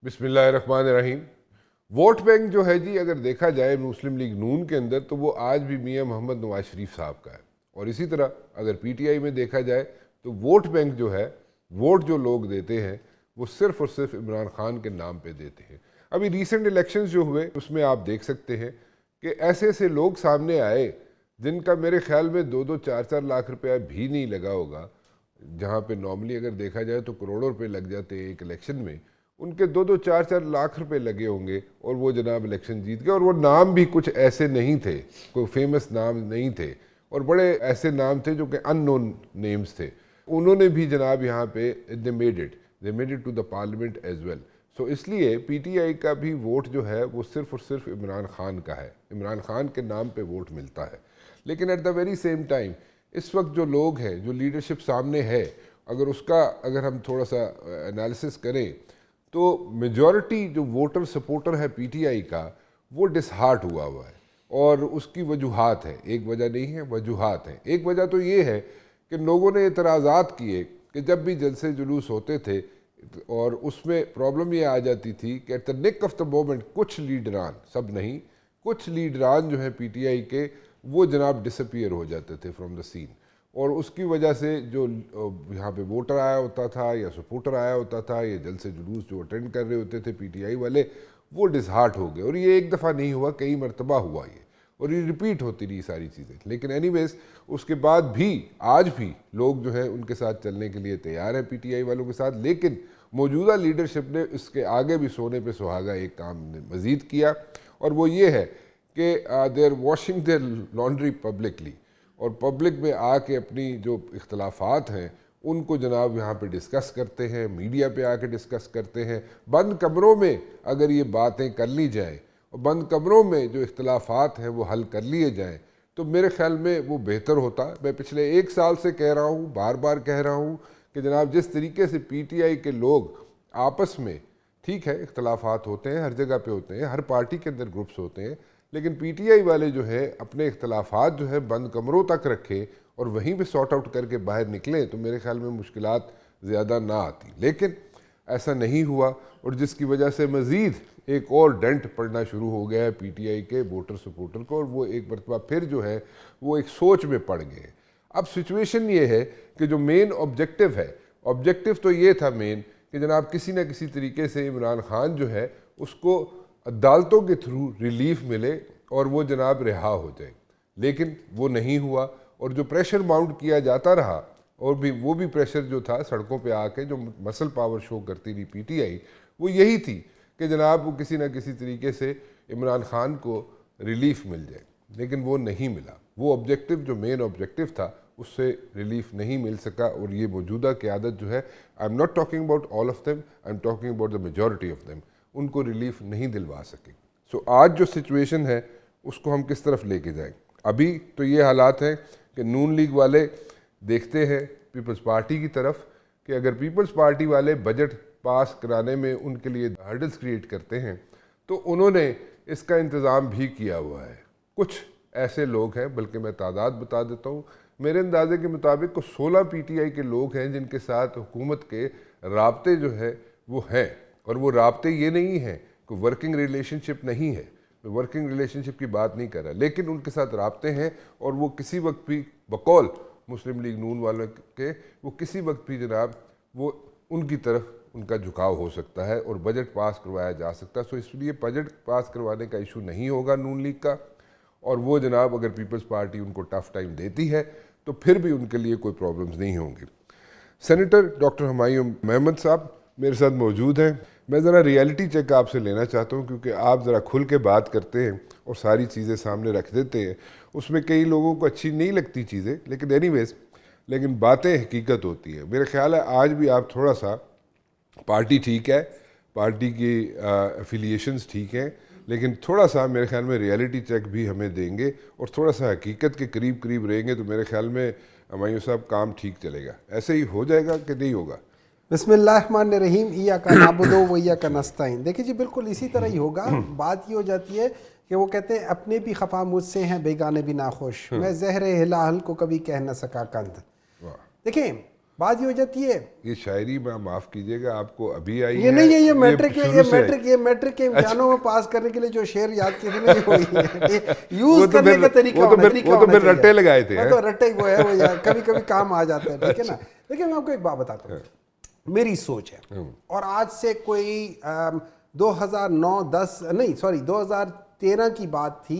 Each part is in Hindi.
बिस्मिल्लाहिर्रहमानिर्रहीम। वोट बैंक जो है जी, अगर देखा जाए मुस्लिम लीग नून के अंदर, तो वो आज भी मियां मोहम्मद नवाज शरीफ साहब का है। और इसी तरह अगर पीटीआई में देखा जाए तो वोट बैंक जो है, वोट जो लोग देते हैं वो सिर्फ और सिर्फ इमरान खान के नाम पे देते हैं। अभी रिसेंट इलेक्शंस जो हुए उसमें आप देख सकते हैं कि ऐसे ऐसे लोग सामने आए जिनका मेरे ख्याल में 2-2, 4-4 लाख रुपया भी नहीं लगा होगा, जहाँ पे नॉर्मली अगर देखा जाए तो करोड़ों रुपए लग जाते हैं एक इलेक्शन में। उनके 2-2, 4-4 लाख रुपए लगे होंगे और वो जनाब इलेक्शन जीत गए। और वो नाम भी कुछ ऐसे नहीं थे, कोई फेमस नाम नहीं थे, और बड़े ऐसे नाम थे जो कि अननोन नेम्स थे। उन्होंने भी जनाब यहाँ पे they made it to the parliament as well. So इसलिए पीटीआई का भी वोट जो है वो सिर्फ और सिर्फ इमरान खान का है, इमरान खान के नाम पे वोट मिलता है। लेकिन at the very same time इस वक्त जो लोग हैं, जो लीडरशिप सामने है, अगर हम थोड़ा सा एनालिसिस करें तो मेजॉरिटी जो वोटर सपोर्टर है पीटीआई का, वो डिसहार्ट हुआ है। और उसकी वजूहात है, एक वजह नहीं है, वजूहात है। एक वजह तो ये है कि लोगों ने एतराज़ात किए कि जब भी जलसे जुलूस होते थे और उसमें प्रॉब्लम ये आ जाती थी कि at the nick of the moment कुछ लीडरान, सब नहीं, कुछ लीडरान जो है पीटीआई के, वो जनाब डिसअपीयर हो जाते थे फ्रॉम द सीन। और उसकी वजह से जो यहाँ पे वोटर आया होता था या सपोर्टर आया होता था या जलसे जुलूस जो अटेंड कर रहे होते थे पीटीआई वाले, वो डिसहार्ट हो गए। और ये एक दफ़ा नहीं हुआ, कई मरतबा हुआ ये, और ये रिपीट होती रही सारी चीज़ें। लेकिन एनीवेज उसके बाद भी आज भी लोग जो है उनके साथ चलने के लिए तैयार हैं पीटीआई वालों के साथ। लेकिन मौजूदा लीडरशिप ने इसके आगे भी सोने पे सुहागा एक काम मज़ीद किया, और वो ये है कि they are washing their laundry publicly, और पब्लिक में आके अपनी जो इख्तलाफात हैं उनको जनाब यहाँ पे डिस्कस करते हैं, मीडिया पे आके डिस्कस करते हैं। बंद कमरों में अगर ये बातें कर ली जाएँ और बंद कमरों में जो इख्तलाफात हैं वो हल कर लिए जाएँ, तो मेरे ख्याल में वो बेहतर होता। मैं पिछले 1 साल से कह रहा हूँ, बार बार कह रहा हूँ कि जनाब जिस तरीके से पीटीआई के लोग आपस में, ठीक है इख्तलाफात होते हैं, हर जगह पे होते हैं, हर पार्टी के अंदर ग्रुप्स होते हैं, लेकिन पीटीआई वाले जो है अपने इख्तलाफात जो है बंद कमरों तक रखें और वहीं पे सॉर्ट आउट करके बाहर निकलें, तो मेरे ख्याल में मुश्किलात ज़्यादा ना आती। लेकिन ऐसा नहीं हुआ, और जिसकी वजह से मज़ीद एक और डेंट पड़ना शुरू हो गया है पीटीआई के वोटर सपोर्टर को, और वो एक मरतबा फिर जो है वो एक सोच में पड़ गए। अब सिचुएशन ये है कि जो मेन ऑब्जेक्टिव है, ऑब्जेक्टिव तो ये था मेन कि जनाब किसी न किसी तरीके से इमरान खान जो है उसको अदालतों के थ्रू रिलीफ मिले और वो जनाब रिहा हो जाए। लेकिन वो नहीं हुआ, और जो प्रेशर माउंट किया जाता रहा, और भी वो भी प्रेशर जो था सड़कों पे आके जो मसल पावर शो करती रही पीटीआई, वो यही थी कि जनाब वो किसी न किसी तरीके से इमरान खान को रिलीफ मिल जाए। लेकिन वो नहीं मिला, वो ऑब्जेक्टिव जो मेन ऑब्जेक्टिव था उससे रिलीफ नहीं मिल सका। और ये मौजूदा क़यादत जो है, I am not talking about all of them, I am talking about the majority of them, उनको रिलीफ नहीं दिलवा सके। सो आज जो सिचुएशन है उसको हम किस तरफ लेके जाएं? अभी तो ये हालात हैं कि नून लीग वाले देखते हैं पीपल्स पार्टी की तरफ कि अगर पीपल्स पार्टी वाले बजट पास कराने में उनके लिए हर्डल्स क्रिएट करते हैं, तो उन्होंने इसका इंतज़ाम भी किया हुआ है। कुछ ऐसे लोग हैं, बल्कि मैं तादाद बता देता हूँ, मेरे अंदाजे के मुताबिक को 16 पीटीआई के लोग हैं जिनके साथ हुकूमत के राब्ते जो है वो हैं। और वो राब्ते ये नहीं हैं, कोई वर्किंग रिलेशनशिप नहीं है, मैं वर्किंग रिलेशनशिप की बात नहीं कर रहा, लेकिन उनके साथ राब्ते हैं। और वो किसी वक्त भी बकौल मुस्लिम लीग नून वालों के, वो किसी वक्त भी जनाब वो उनकी तरफ उनका झुकाव हो सकता है और बजट पास करवाया जा सकता है। सो इसलिए बजट पास करवाने का इशू नहीं होगा नून लीग का। और वो जनाब अगर पीपल्स पार्टी उनको टफ टाइम देती है तो फिर भी उनके लिए कोई प्रॉब्लम्स नहीं होंगी। सेनेटर डॉक्टर हुमायूं महमूद साहब मेरे साथ मौजूद हैं। मैं ज़रा रियलिटी चेक आपसे लेना चाहता हूं, क्योंकि आप ज़रा खुल के बात करते हैं और सारी चीज़ें सामने रख देते हैं। उसमें कई लोगों को अच्छी नहीं लगती चीज़ें, लेकिन एनीवेज, लेकिन बातें हकीकत होती है। मेरा ख्याल है आज भी आप थोड़ा सा, पार्टी ठीक है, पार्टी की एफिलिएशंस ठीक हैं, लेकिन थोड़ा सा मेरे ख्याल में रियलिटी चेक भी हमें देंगे और थोड़ा सा हकीकत के करीब करीब रहेंगे, तो मेरे ख्याल में हुमायूं साहब काम ठीक चलेगा। ऐसे ही हो जाएगा कि नहीं होगा? बिस्मिल्लाहिर्रहमानिर्रहीम, इय्याका नअबुदु व इय्याका नस्तईन। देखिए जी, बिल्कुल इसी तरह ही होगा। बात ये हो जाती है कि वो कहते हैं अपने भी खफा मुझसे हैं, बेगाने भी नाखुश, मैं ज़हर हिलाल को कभी कह न सका कंद। देखिए, बात ये हो जाती है, ये शायरी में माफ कीजिएगा आपको अभी आई ये है, नहीं है, ये मैट्रिक शुरू से आई। ये मैट्रिक के इम्तिहानों में पास करने के लिए जो शेर याद किए थे ना, ये वही है। वो यूज तो करने फिर- का तरीका वो तो होना फिर- वो तो होना फिर चाहिए। रट्टे लगाए थे, वो तो रट्टे वो है, वो यार कभी कभी काम आ जाता है, ठीक है ना। देखिए मैं आपको एक बात बताता हूँ, मेरी सोच है, और आज से कोई 2009-10 नहीं सॉरी 2013 की बात थी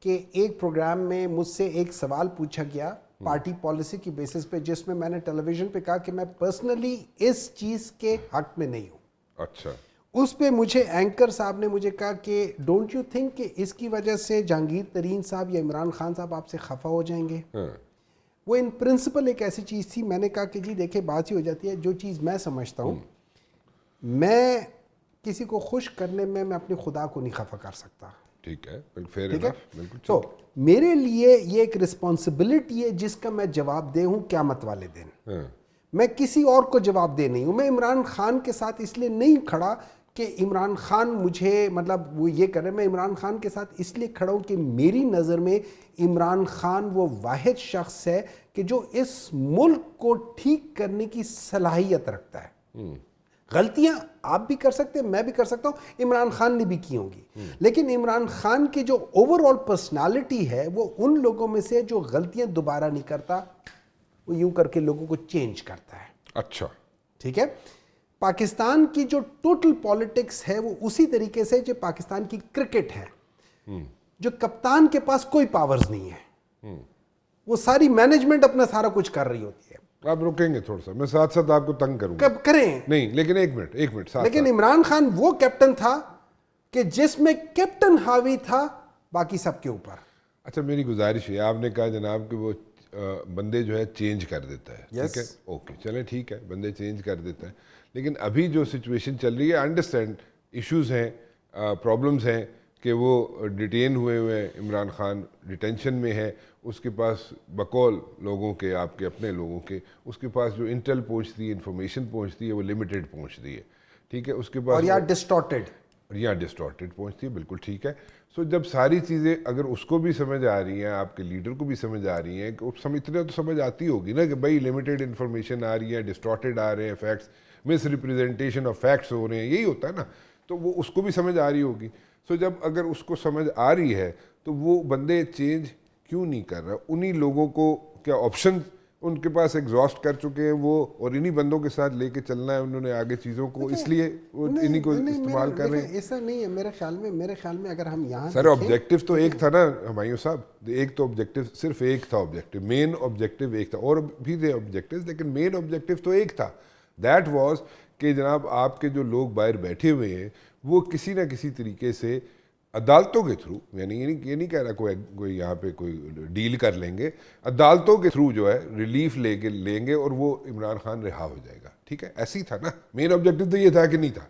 कि एक प्रोग्राम में मुझसे एक सवाल पूछा गया पार्टी पॉलिसी की बेसिस पे, जिसमें मैंने टेलीविजन पे कहा कि मैं पर्सनली इस चीज़ के हक में नहीं हूँ। अच्छा, उस पे मुझे एंकर साहब ने मुझे कहा कि डोंट यू थिंक कि इसकी वजह से जहांगीर तरीन साहब या इमरान खान साहब आपसे खफा हो जाएंगे। हाँ, वो इन प्रिंसिपल एक ऐसी चीज़ थी, मैंने कहा कि जी देखिए बात ही हो जाती है, जो चीज़ मैं समझता हूँ, मैं किसी को खुश करने में मैं अपने खुदा को नहीं खफा कर सकता, ठीक है, फेयर ठीक है। इनफ, बिल्कुल तो ठीक। मेरे लिए ये एक रिस्पॉन्सिबिलिटी है जिसका मैं जवाबदेह हूँ क़यामत वाले दिन। हाँ, मैं किसी और को जवाबदेह नहीं हूँ। मैं इमरान खान के साथ इसलिए नहीं खड़ा कि इमरान खान मुझे मतलब वो ये करे, मैं इमरान खान के साथ इसलिए खड़ा हूँ कि मेरी नज़र में इमरान खान वो वाहिद शख्स है कि जो इस मुल्क को ठीक करने की सलाहियत रखता है। गलतियां आप भी कर सकते हैं, मैं भी कर सकता हूं, इमरान खान ने भी की होंगी, लेकिन इमरान खान की जो ओवरऑल पर्सनालिटी है वो उन लोगों में से जो गलतियां दोबारा नहीं करता, वो यूं करके लोगों को चेंज करता है। अच्छा, ठीक है। पाकिस्तान की जो टोटल पॉलिटिक्स है वो उसी तरीके से जो पाकिस्तान की क्रिकेट है, जो कप्तान के पास कोई पावर्स नहीं है, वो सारी मैनेजमेंट अपना सारा कुछ कर रही होती है। आप रुकेंगे थोड़ा सा, मैं साथ साथ आपको तंग करूंगा। कब करें, नहीं, लेकिन एक मिनट साथ लेकिन साथ। इमरान खान वो कैप्टन था कि जिसमें कैप्टन हावी था बाकी सबके ऊपर। अच्छा, मेरी गुजारिश है, आपने कहा जनाब कि वो बंदे जो है चेंज कर देता है, Yes. ठीक है, ओके, चलें ठीक है, बंदे चेंज कर देता है, लेकिन अभी जो सिचुएशन चल रही है, अंडरस्टैंड इश्यूज हैं, प्रॉब्लम्स हैं कि वो डिटेन हुए हैं, इमरान खान डिटेंशन में है, उसके पास बकौल लोगों के, आपके अपने लोगों के, उसके पास जो इंटेल पहुंचती है, इंफॉर्मेशन पहुंचती है, वो लिमिटेड पहुंचती है, ठीक है, उसके पास और यार डिस्टॉर्टेड, यहाँ डिस्टॉर्टेड पहुंचती है, बिल्कुल ठीक है। सो जब सारी चीज़ें अगर उसको भी समझ आ रही हैं, आपके लीडर को भी समझ आ रही हैं, इतना तो समझ आती होगी ना कि भाई लिमिटेड इन्फॉर्मेशन आ रही है, डिस्टॉर्टेड आ रहे हैं facts, miss representation of facts हो रहे हैं, यही होता है ना, तो वो उसको भी समझ आ रही होगी। सो जब अगर उसको समझ आ रही है तो वो बंदे चेंज क्यों नहीं कर रहा? उन्हीं लोगों को क्या ऑप्शन उनके पास एग्जॉस्ट कर चुके हैं वो, और इन्हीं बंदों के साथ लेके चलना है उन्होंने आगे चीज़ों को, इसलिए वो इन्हीं को इस्तेमाल कर रहे हैं। ऐसा नहीं है मेरे ख्याल में अगर हम यहाँ सर ऑब्जेक्टिव तो एक था ना हुमायूं साहब, एक तो ऑब्जेक्टिव सिर्फ एक था, ऑब्जेक्टिव मेन ऑब्जेक्टिव एक था, और भी थे ऑब्जेक्टिव्स, लेकिन मेन ऑब्जेक्टिव तो एक था, दैट वाज कि जनाब आपके जो लोग बाहर बैठे हुए हैं वो किसी ना किसी तरीके से अदालतों के थ्रू, यानी ये नहीं कह रहा कोई यहाँ पे कोई डील कर लेंगे, अदालतों के थ्रू जो है रिलीफ लेंगे और वो इमरान खान रिहा हो जाएगा, ठीक है, ऐसी था ना, मेन ऑब्जेक्टिव तो ये था कि नहीं था?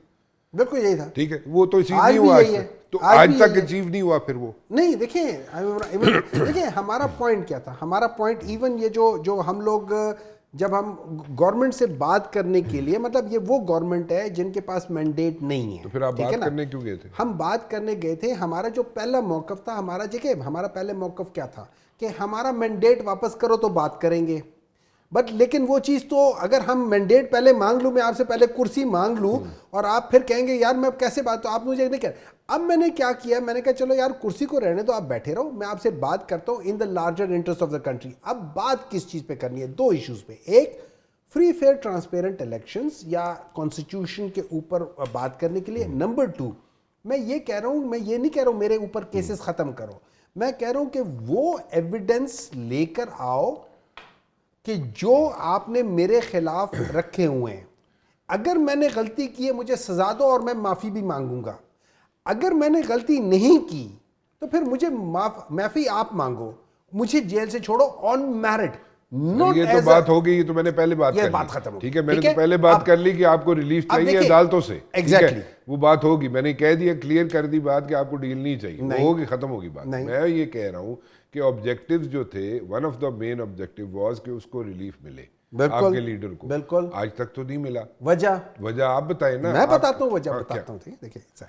बिल्कुल यही था, ठीक है, वो तो अचीव आज नहीं भी हुआ यही है, तो आज आज भी तक यही है। अचीव नहीं हुआ फिर वो। नहीं देखिए देखिए हमारा पॉइंट क्या था, हमारा पॉइंट इवन ये जो हम लोग जब हम गवर्नमेंट से बात करने के लिए, मतलब ये वो गवर्नमेंट है जिनके पास मैंडेट नहीं है, तो फिर आप ठीक है बात ना? करने क्यों गए थे? हम बात करने गए थे, हमारा जो पहला मौकफ था, हमारा देखिए हमारा पहले मौकफ क्या था कि हमारा मैंडेट वापस करो तो बात करेंगे, बट लेकिन वो चीज़ तो अगर हम मैंडेट पहले मांग लूँ, मैं आपसे पहले कुर्सी मांग लूँ और आप फिर कहेंगे यार मैं कैसे बात, तो आप मुझे नहीं कह। अब मैंने क्या किया, मैंने कहा चलो यार कुर्सी को रहने दो, आप बैठे रहो, मैं आपसे बात करता हूँ in the larger interest of the country. अब बात किस चीज़ पे करनी है? दो इश्यूज पे, एक फ्री फेयर ट्रांसपेरेंट इलेक्शंस या कॉन्स्टिट्यूशन के ऊपर बात करने के लिए, नंबर टू मैं ये कह रहा हूँ, मैं ये नहीं कह रहा हूँ मेरे ऊपर केसेस ख़त्म करो, मैं कह रहा हूँ कि वो एविडेंस लेकर आओ कि जो आपने मेरे खिलाफ रखे हुए हैं, अगर मैंने गलती की है मुझे सजा दो और मैं माफ़ी भी मांगूंगा, अगर मैंने गलती नहीं की तो फिर मुझे माफ़ी आप मांगो, मुझे जेल से छोड़ो ऑन मेरिट, नॉट ये तो बात हो गई, ये तो मैंने पहले बात ये कर बात ली, खत्म हो ठीक है, गई, मैंने ठीक तो है? पहले बात अब- कर ली कि आपको रिलीफ अब चाहिए देखिए, अदालतों से, ठीक है? exactly। वो बात होगी, मैंने कह दिया, क्लियर कर दी बात कि आपको डील नहीं चाहिए, वो होगी, खत्म होगी बात। नहीं। मैं ये कह रहा हूँ कि ऑब्जेक्टिव्स जो थे, one of the main objective was कि उसको रिलीफ मिले, बिल्कुल, आपके लीडर को, बिल्कुल। आज तक तो नहीं मिला। वजह आप बताएं ना। मैं बताता हूँ, वजह हाँ, बताता हूँ, ठीक है? देखिए सर,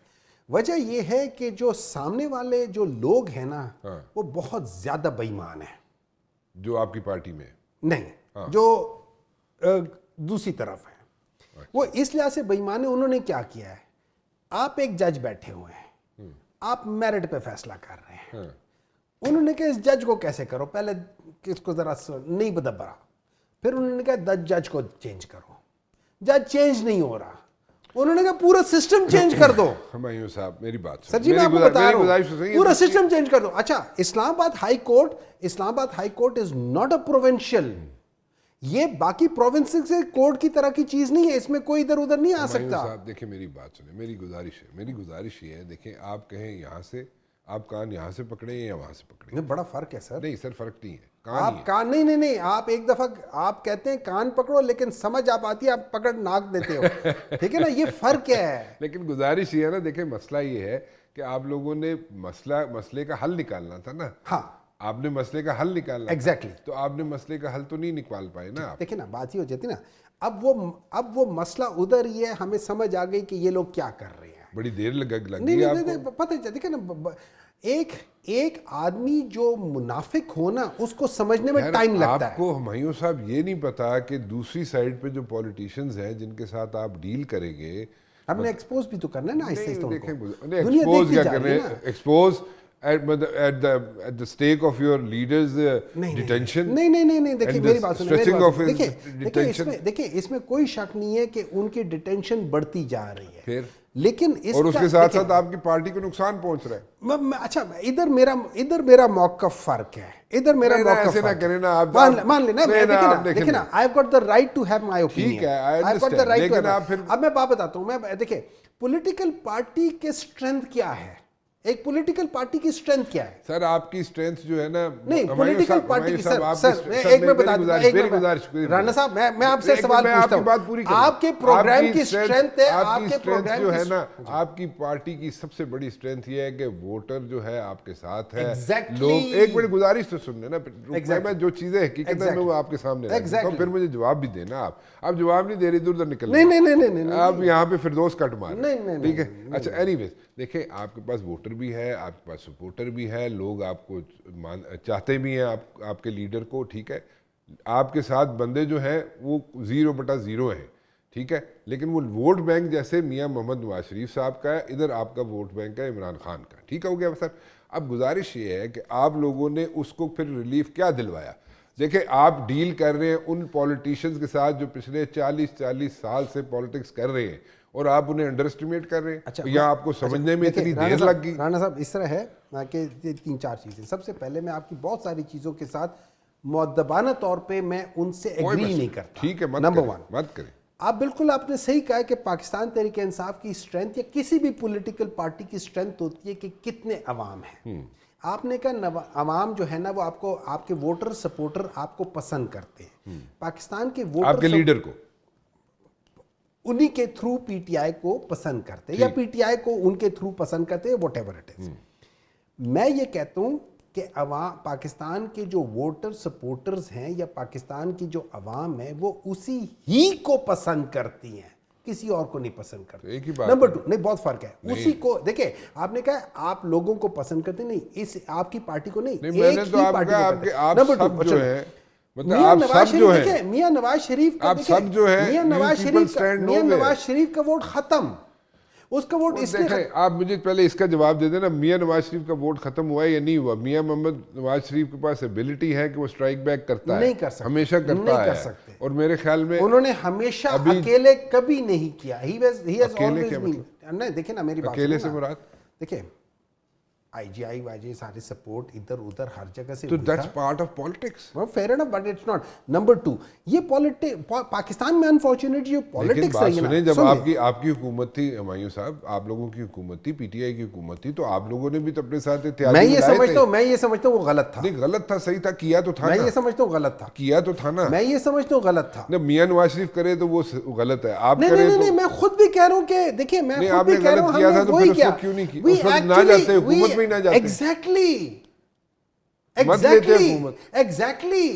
वजह ये है कि जो सामने वाले जो लोग हैं ना, हाँ। वो बहुत ज्यादा बेईमान है। जो आपकी पार्टी में नहीं, जो दूसरी तरफ है। वो इस लिहाज से बेईमान है। उन्होंने क्या किया है, आप एक जज बैठे हुए हैं, आप मेरिट पे फैसला कर रहे हैं। उन्होंने कहा इस जज को कैसे करो, पहले किसको जरा नहीं बदबरा, फिर उन्होंने कहा जज को चेंज करो, जज चेंज नहीं हो रहा, उन्होंने कहा पूरा सिस्टम चेंज कर दो। हुमायूं साहब मेरी बात सर जी मैं आपको बता रहा हूं, पूरा तो सिस्टम चेंज कर दो। अच्छा, Islamabad high court is not a provincial, ये बाकी प्रोविंसेस से कोर्ट की तरह की चीज नहीं है, इसमें कोई इधर उधर नहीं आ सकता। साहब देखिए मेरी बात सुने, मेरी गुजारिश ये है, देखिए आप कहें यहाँ से आप कान यहाँ से पकड़े या वहां से पकड़े, नहीं बड़ा फर्क है सर। नहीं सर फर्क नहीं है, आप कान नहीं आप एक दफा आप कहते हैं कान पकड़ो, लेकिन समझ आप आती है आप पकड़ नाक देते हो, ठीक है ना, ये फर्क है। लेकिन गुजारिश ये है ना, देखिए मसला ये है कि आप लोगों ने मसले का हल निकालना था ना। हाँ, आपने मसले का हल निकालना एग्जैक्टली तो आपने मसले का हल तो नहीं निकाल पाए ना आप। देखिए ना, बात ही हो जाती ना, अब वो मसला उधर ही है, हमें समझ आ गई कि ये लोग क्या कर रहे हैं। बड़ी देर लगी नहीं, आपको। पता है, देखिए ना, एक आदमी जो मुनाफिक हो ना, उसको समझने में टाइम लगता है। आपको हुमायूं साहब ये नहीं पता कि दूसरी साइड पे जो पॉलिटिशियंस हैं जिनके साथ आप डील करेंगे, हमने एक्सपोज भी तो करना है ना ऐसे ही। एक्सपोज क्या कर रहे हैं, expose at the stake of your leaders detention। नहीं, देखिए मेरी बात सुनिए, देखिए इसमें कोई शक नहीं है कि उनकी डिटेंशन बढ़ती जा रही है, फिर लेकिन और उसके साथ साथ आपकी पार्टी को नुकसान पहुंच रहा है। अच्छा, इधर मेरा मौक़िफ़ फर्क है, इधर मेरा मौक़िफ़ ना करें ना आप, मान लेना, देखिए ना, I have got the right to have my opinion, ठीक है, I have got the right to आप फिर अब मैं बात बताता हूं। मैं देखिए पॉलिटिकल पार्टी के स्ट्रेंथ क्या है, एक पॉलिटिकल पार्टी की स्ट्रेंथ क्या है सर? आपकी स्ट्रेंथ जो है ना, नहीं पॉलिटिकल पार्टी की, सर एक मैं बता दूं, राणा साहब मैं आपसे सवाल पूछता हूं, आपके प्रोग्राम की स्ट्रेंथ है, आपके प्रोग्राम जो है ना, आपकी पार्टी की सबसे बड़ी स्ट्रेंथ ये है कि वोटर जो है आपके साथ है। लोग एक बड़ी गुजारिश तो सुन लेना, मैं जो चीजें हकीकत है मैं वो आपके सामने तो फिर मुझे जवाब भी देना। आप जवाब नहीं दे रहे, इधर उधर निकल, नहीं आप यहाँ पे फिरदौस कट मार, ठीक है। अच्छा एनीवेज, देखिए आपके पास वोटर भी है, आपके पास सपोर्टर भी है, लोग आपको चाहते भी हैं, आपके लीडर को, ठीक है। आपके साथ बंदे जो हैं वो 0/0 हैं, ठीक है। लेकिन वो वोट बैंक जैसे मियां मोहम्मद नवाज शरीफ साहब का है, इधर आपका वोट बैंक है इमरान खान का, ठीक हो गया सर। अब गुजारिश ये है कि आप लोगों ने उसको फिर रिलीफ क्या दिलवाया। देखिए आप डील कर रहे हैं उन पॉलिटिशियंस के साथ जो पिछले 40 साल से पॉलिटिक्स कर रहे हैं, और आप उन्हें अंडर एस्टिमेट कर रहे हैं। अच्छा, या आपको समझने में इतनी देर लग गई। राणा साहब इस तरह है कि 3-4 चीज़ें। सबसे पहले मैं आपकी बहुत सारी चीज़ों के साथ मुअद्दबाना तौर पे मैं उनसे एग्री नहीं करता, ठीक है, नंबर 1 मत करें आप। बिल्कुल आपने सही कहा कि पाकिस्तान तहरीक इंसाफ की स्ट्रेंथ या किसी भी पॉलिटिकल पार्टी की स्ट्रेंथ होती है कि कितने अवाम हैं। आपने कहा अवाम जो है ना वो आपको, आपके वोटर सपोर्टर आपको पसंद करते हैं। पाकिस्तान के वोटर आपके लीडर को उन्हीं के थ्रू पीटीआई को पसंद करते हैं या पीटीआई को उनके थ्रू पसंद करते हैं, व्हाटएवर इट इज। मैं ये कहता हूं कि पाकिस्तान के जो वोटर सपोर्टर्स हैं या पाकिस्तान की जो अवाम है वो उसी ही को पसंद करती हैं, किसी और को नहीं पसंद करती। एक ही बात। नंबर 2 नहीं, बहुत फर्क है। उसी को देखिए, आपने कहा आप लोगों को पसंद करते नहीं, इस आपकी पार्टी को नहीं, मैंने तो नंबर 2 जो है, मतलब आप सब जो है, मियां नवाज शरीफ का, आप सब जो है, मियां नवाज शरीफ का वोट खत्म, उसका वोट इसलिए। आप मुझे पहले इसका जवाब दे देना, मियां नवाज शरीफ का वोट खत्म हुआ है या नहीं हुआ? मियां मोहम्मद नवाज शरीफ के पास एबिलिटी है कि वो स्ट्राइक बैक करता है, नहीं कर सकते, हमेशा करता है, कर सकते। और मेरे ख्याल में उन्होंने हमेशा अकेले कभी नहीं किया। नहीं देखिए ना, मेरी बात अकेले से मुराद, देखिए आईजीआई वाजे सारे सपोर्ट इधर उधर हर जगह से, तो that's part of politics. Fair enough, but it's not. Number 2 ये पाकिस्तान में अनफॉर्चुनेट जो पॉलिटिक्स रही है ना, जब आपकी हुकूमत थी हुमायूं साहब, आप लोगों की हुकूमत थी, पीटीआई की हुकूमत थी, तो आप लोगों ने भी तो अपने साथ इत्तेहादी मैं ये समझता हूँ वो गलत था। नहीं गलत था, सही था, किया तो था। मैं ये समझता हूँ गलत था, किया तो था ना। मैं ये समझता हूँ गलत था। मियां नवाज शरीफ करे तो वो गलत है, आप नहीं, मैं खुद भी कह रहा हूँ कि देखिए, मैं खुद भी कह रहा हूँ, हमने वही किया, क्यों नहीं किया? उस वक्त ना जाते, हुकूमत में ही ना जाते। Exactly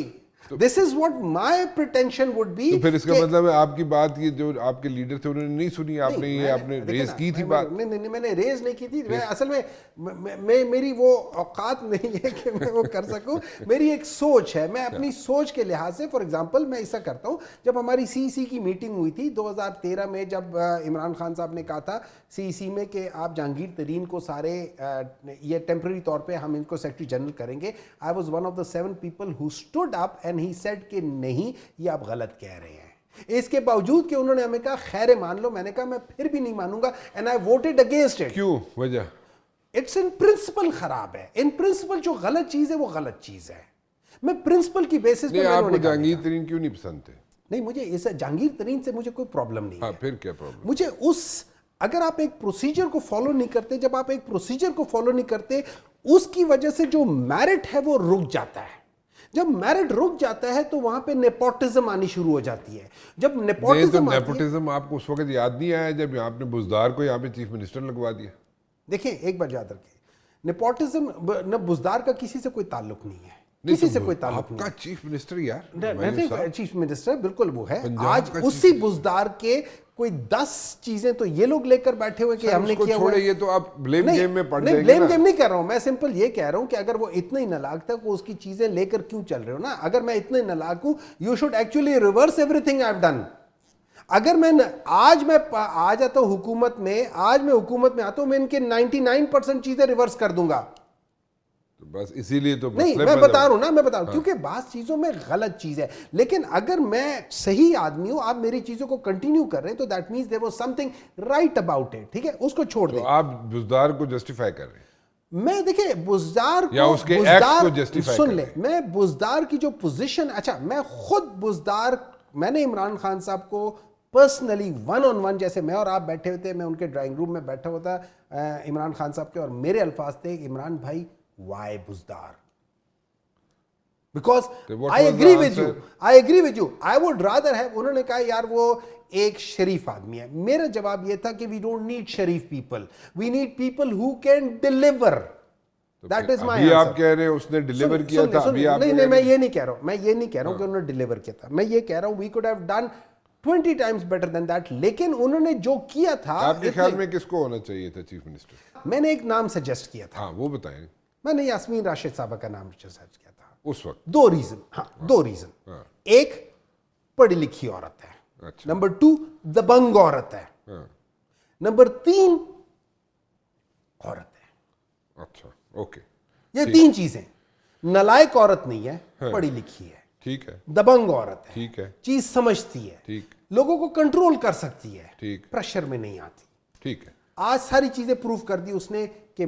this is what my pretension would be. तो फिर इसका मतलब है आपकी बात, ये जो आपके लीडर थे उन्होंने नहीं सुनी, आपने ये आपने रेज की थी बात? नहीं, मैंने रेज नहीं की थी। मैं असल में मेरी वो औकात नहीं है कि मैं वो कर सकूं। मेरी एक सोच है, मैं अपनी सोच के लिहाज से, फॉर एग्जांपल मैं ऐसा करता हूं, जब हमारी सीईसी की मीटिंग हुई थी 2013 में, जब इमरान खान साहब ने कहा था सीईसी में कि आप जहांगीर तरीन को सारे ये टेम्पररी तौर पे हम इनको सेक्रेटरी जनरल करेंगे, I was one of the 7 people who stood up and he said कि नहीं, ये आप गलत कह रहे हैं। इसके बावजूद कि उन्होंने हमें कहा खैर मान लो, मैंने कहा मैं फिर भी नहीं मानूंगा, and I voted against it. क्यों? वजह इट्स इन प्रिंसिपल खराब है। इन प्रिंसिपल जो गलत चीज है वो गलत चीज है। मैं प्रिंसिपल की बेसिस नहीं, पर आपको जहांगीर तरीन क्यों नहीं पसंद थे? नहीं, मुझे इस जहांगीर तरीन से मुझे कोई प्रॉब्लम नहीं हाँ, है। फिर क्या प्रॉब्लम? मुझे अगर आप एक प्रोसीजर को फॉलो नहीं करते, जब आप एक प्रोसीजर को फॉलो नहीं करते, उसकी वजह से जो मेरिट है वो रुक जाता है। जब मेरिट रुक जाता है तो वहां पे नेपोटिज्म आनी शुरू हो जाती है। जब तो नेपोटिज्म आपको उस वक्त याद नहीं आया जब आपने बुजदार को यहाँ पे चीफ मिनिस्टर लगवा दिया? देखिए, एक बार याद रखिए, नेपोटिज्म न बुजदार का किसी से कोई ताल्लुक नहीं है, नहीं, किसी तो से कोई ताल्लुक नहीं। आपका चीफ मिनिस्टर यार, नहीं, चीफ मिनिस्टर बिल्कुल वो है। पंजाब आज का उसी बुजदार के कोई 10 चीजें तो ये लोग लेकर बैठे हुए कि हमने किया हुआ है। ये तो आप ब्लेम गेम में पड़ नहीं, जाएंगे ब्लेम ना। गेम नहीं कर रहा हूं मैं, सिंपल ये कह रहा हूं कि अगर वो इतना ही नालायक था, वो उसकी चीजें लेकर क्यों चल रहे हो ना। अगर मैं इतना ही नालायक हूं, you should actually reverse everything I have done. अगर मैं आज मैं आ जाता हूं हुकूमत में, आज मैं हुकूमत में आता हूं, मैं इनके 99% चीजें रिवर्स कर दूंगा। तो बस इसीलिए तो नहीं, मैं बता रहा हूं ना, मैं बता रहा हूं क्योंकि बात चीजों में गलत चीज है। लेकिन अगर मैं सही आदमी हूं, आप मेरी चीजों को कंटिन्यू कर रहे हैं, तो that means there was something right about it. ठीक है, उसको छोड़ तो दें। आप बुजदार को जस्टिफाई कर रहे हैं मैं देखिए बुजदार या को, उसके बुजदार एक्ट को justify सुन कर ले, रहे हैं। मैं बुजदार की जो पोजीशन, अच्छा मैं खुद बुजदार, मैंने इमरान खान साहब को पर्सनली 1-on-1, जैसे मैं और आप बैठे हुए थे, मैं उनके ड्राइंग रूम में बैठा हुआ था इमरान खान साहब के, और मेरे अल्फाज थे, इमरान भाई why Buzdar, because I agree with you, I agree with you, I would rather है। उन्होंने कहा यार वो एक शरीफ आदमी है। मेरा जवाब ये था कि वी डोंट नीड शरीफ people, we need people who can deliver. That is my अभी आंसर। आप कह रहे हैं उसने डिलीवर किया था, अभी आप नहीं, मैं ये नहीं कह रहा हूं, मैं ये नहीं कह रहा हूं कि उन्होंने डिलीवर किया था। मैं ये कह रहा हूं we could have done 20 times better than that. लेकिन उन्होंने जो किया था, आपके ख्याल में किसको होना चाहिए था चीफ मिनिस्टर? मैंने एक नाम सजेस्ट किया था। हाँ, वो बताएं। मैंने यास्मीन राशिद साहबा का नाम सजेस्ट किया था उस वक्त। 2 रीजन। हाँ, 2 रीजन। हाँ। एक, पढ़ी लिखी औरत है। अच्छा। नंबर 2, दबंग औरत है। हाँ। नंबर 3, औरत है। अच्छा, ओके, ये 3 चीजें। नलायक औरत नहीं है, पढ़ी लिखी है, ठीक है, दबंग औरत है, ठीक है, चीज समझती है, ठीक, लोगों को कंट्रोल कर सकती है, ठीक, प्रेशर में नहीं आती। ठीक है। आज सारी चीजें प्रूव कर दी उसने कि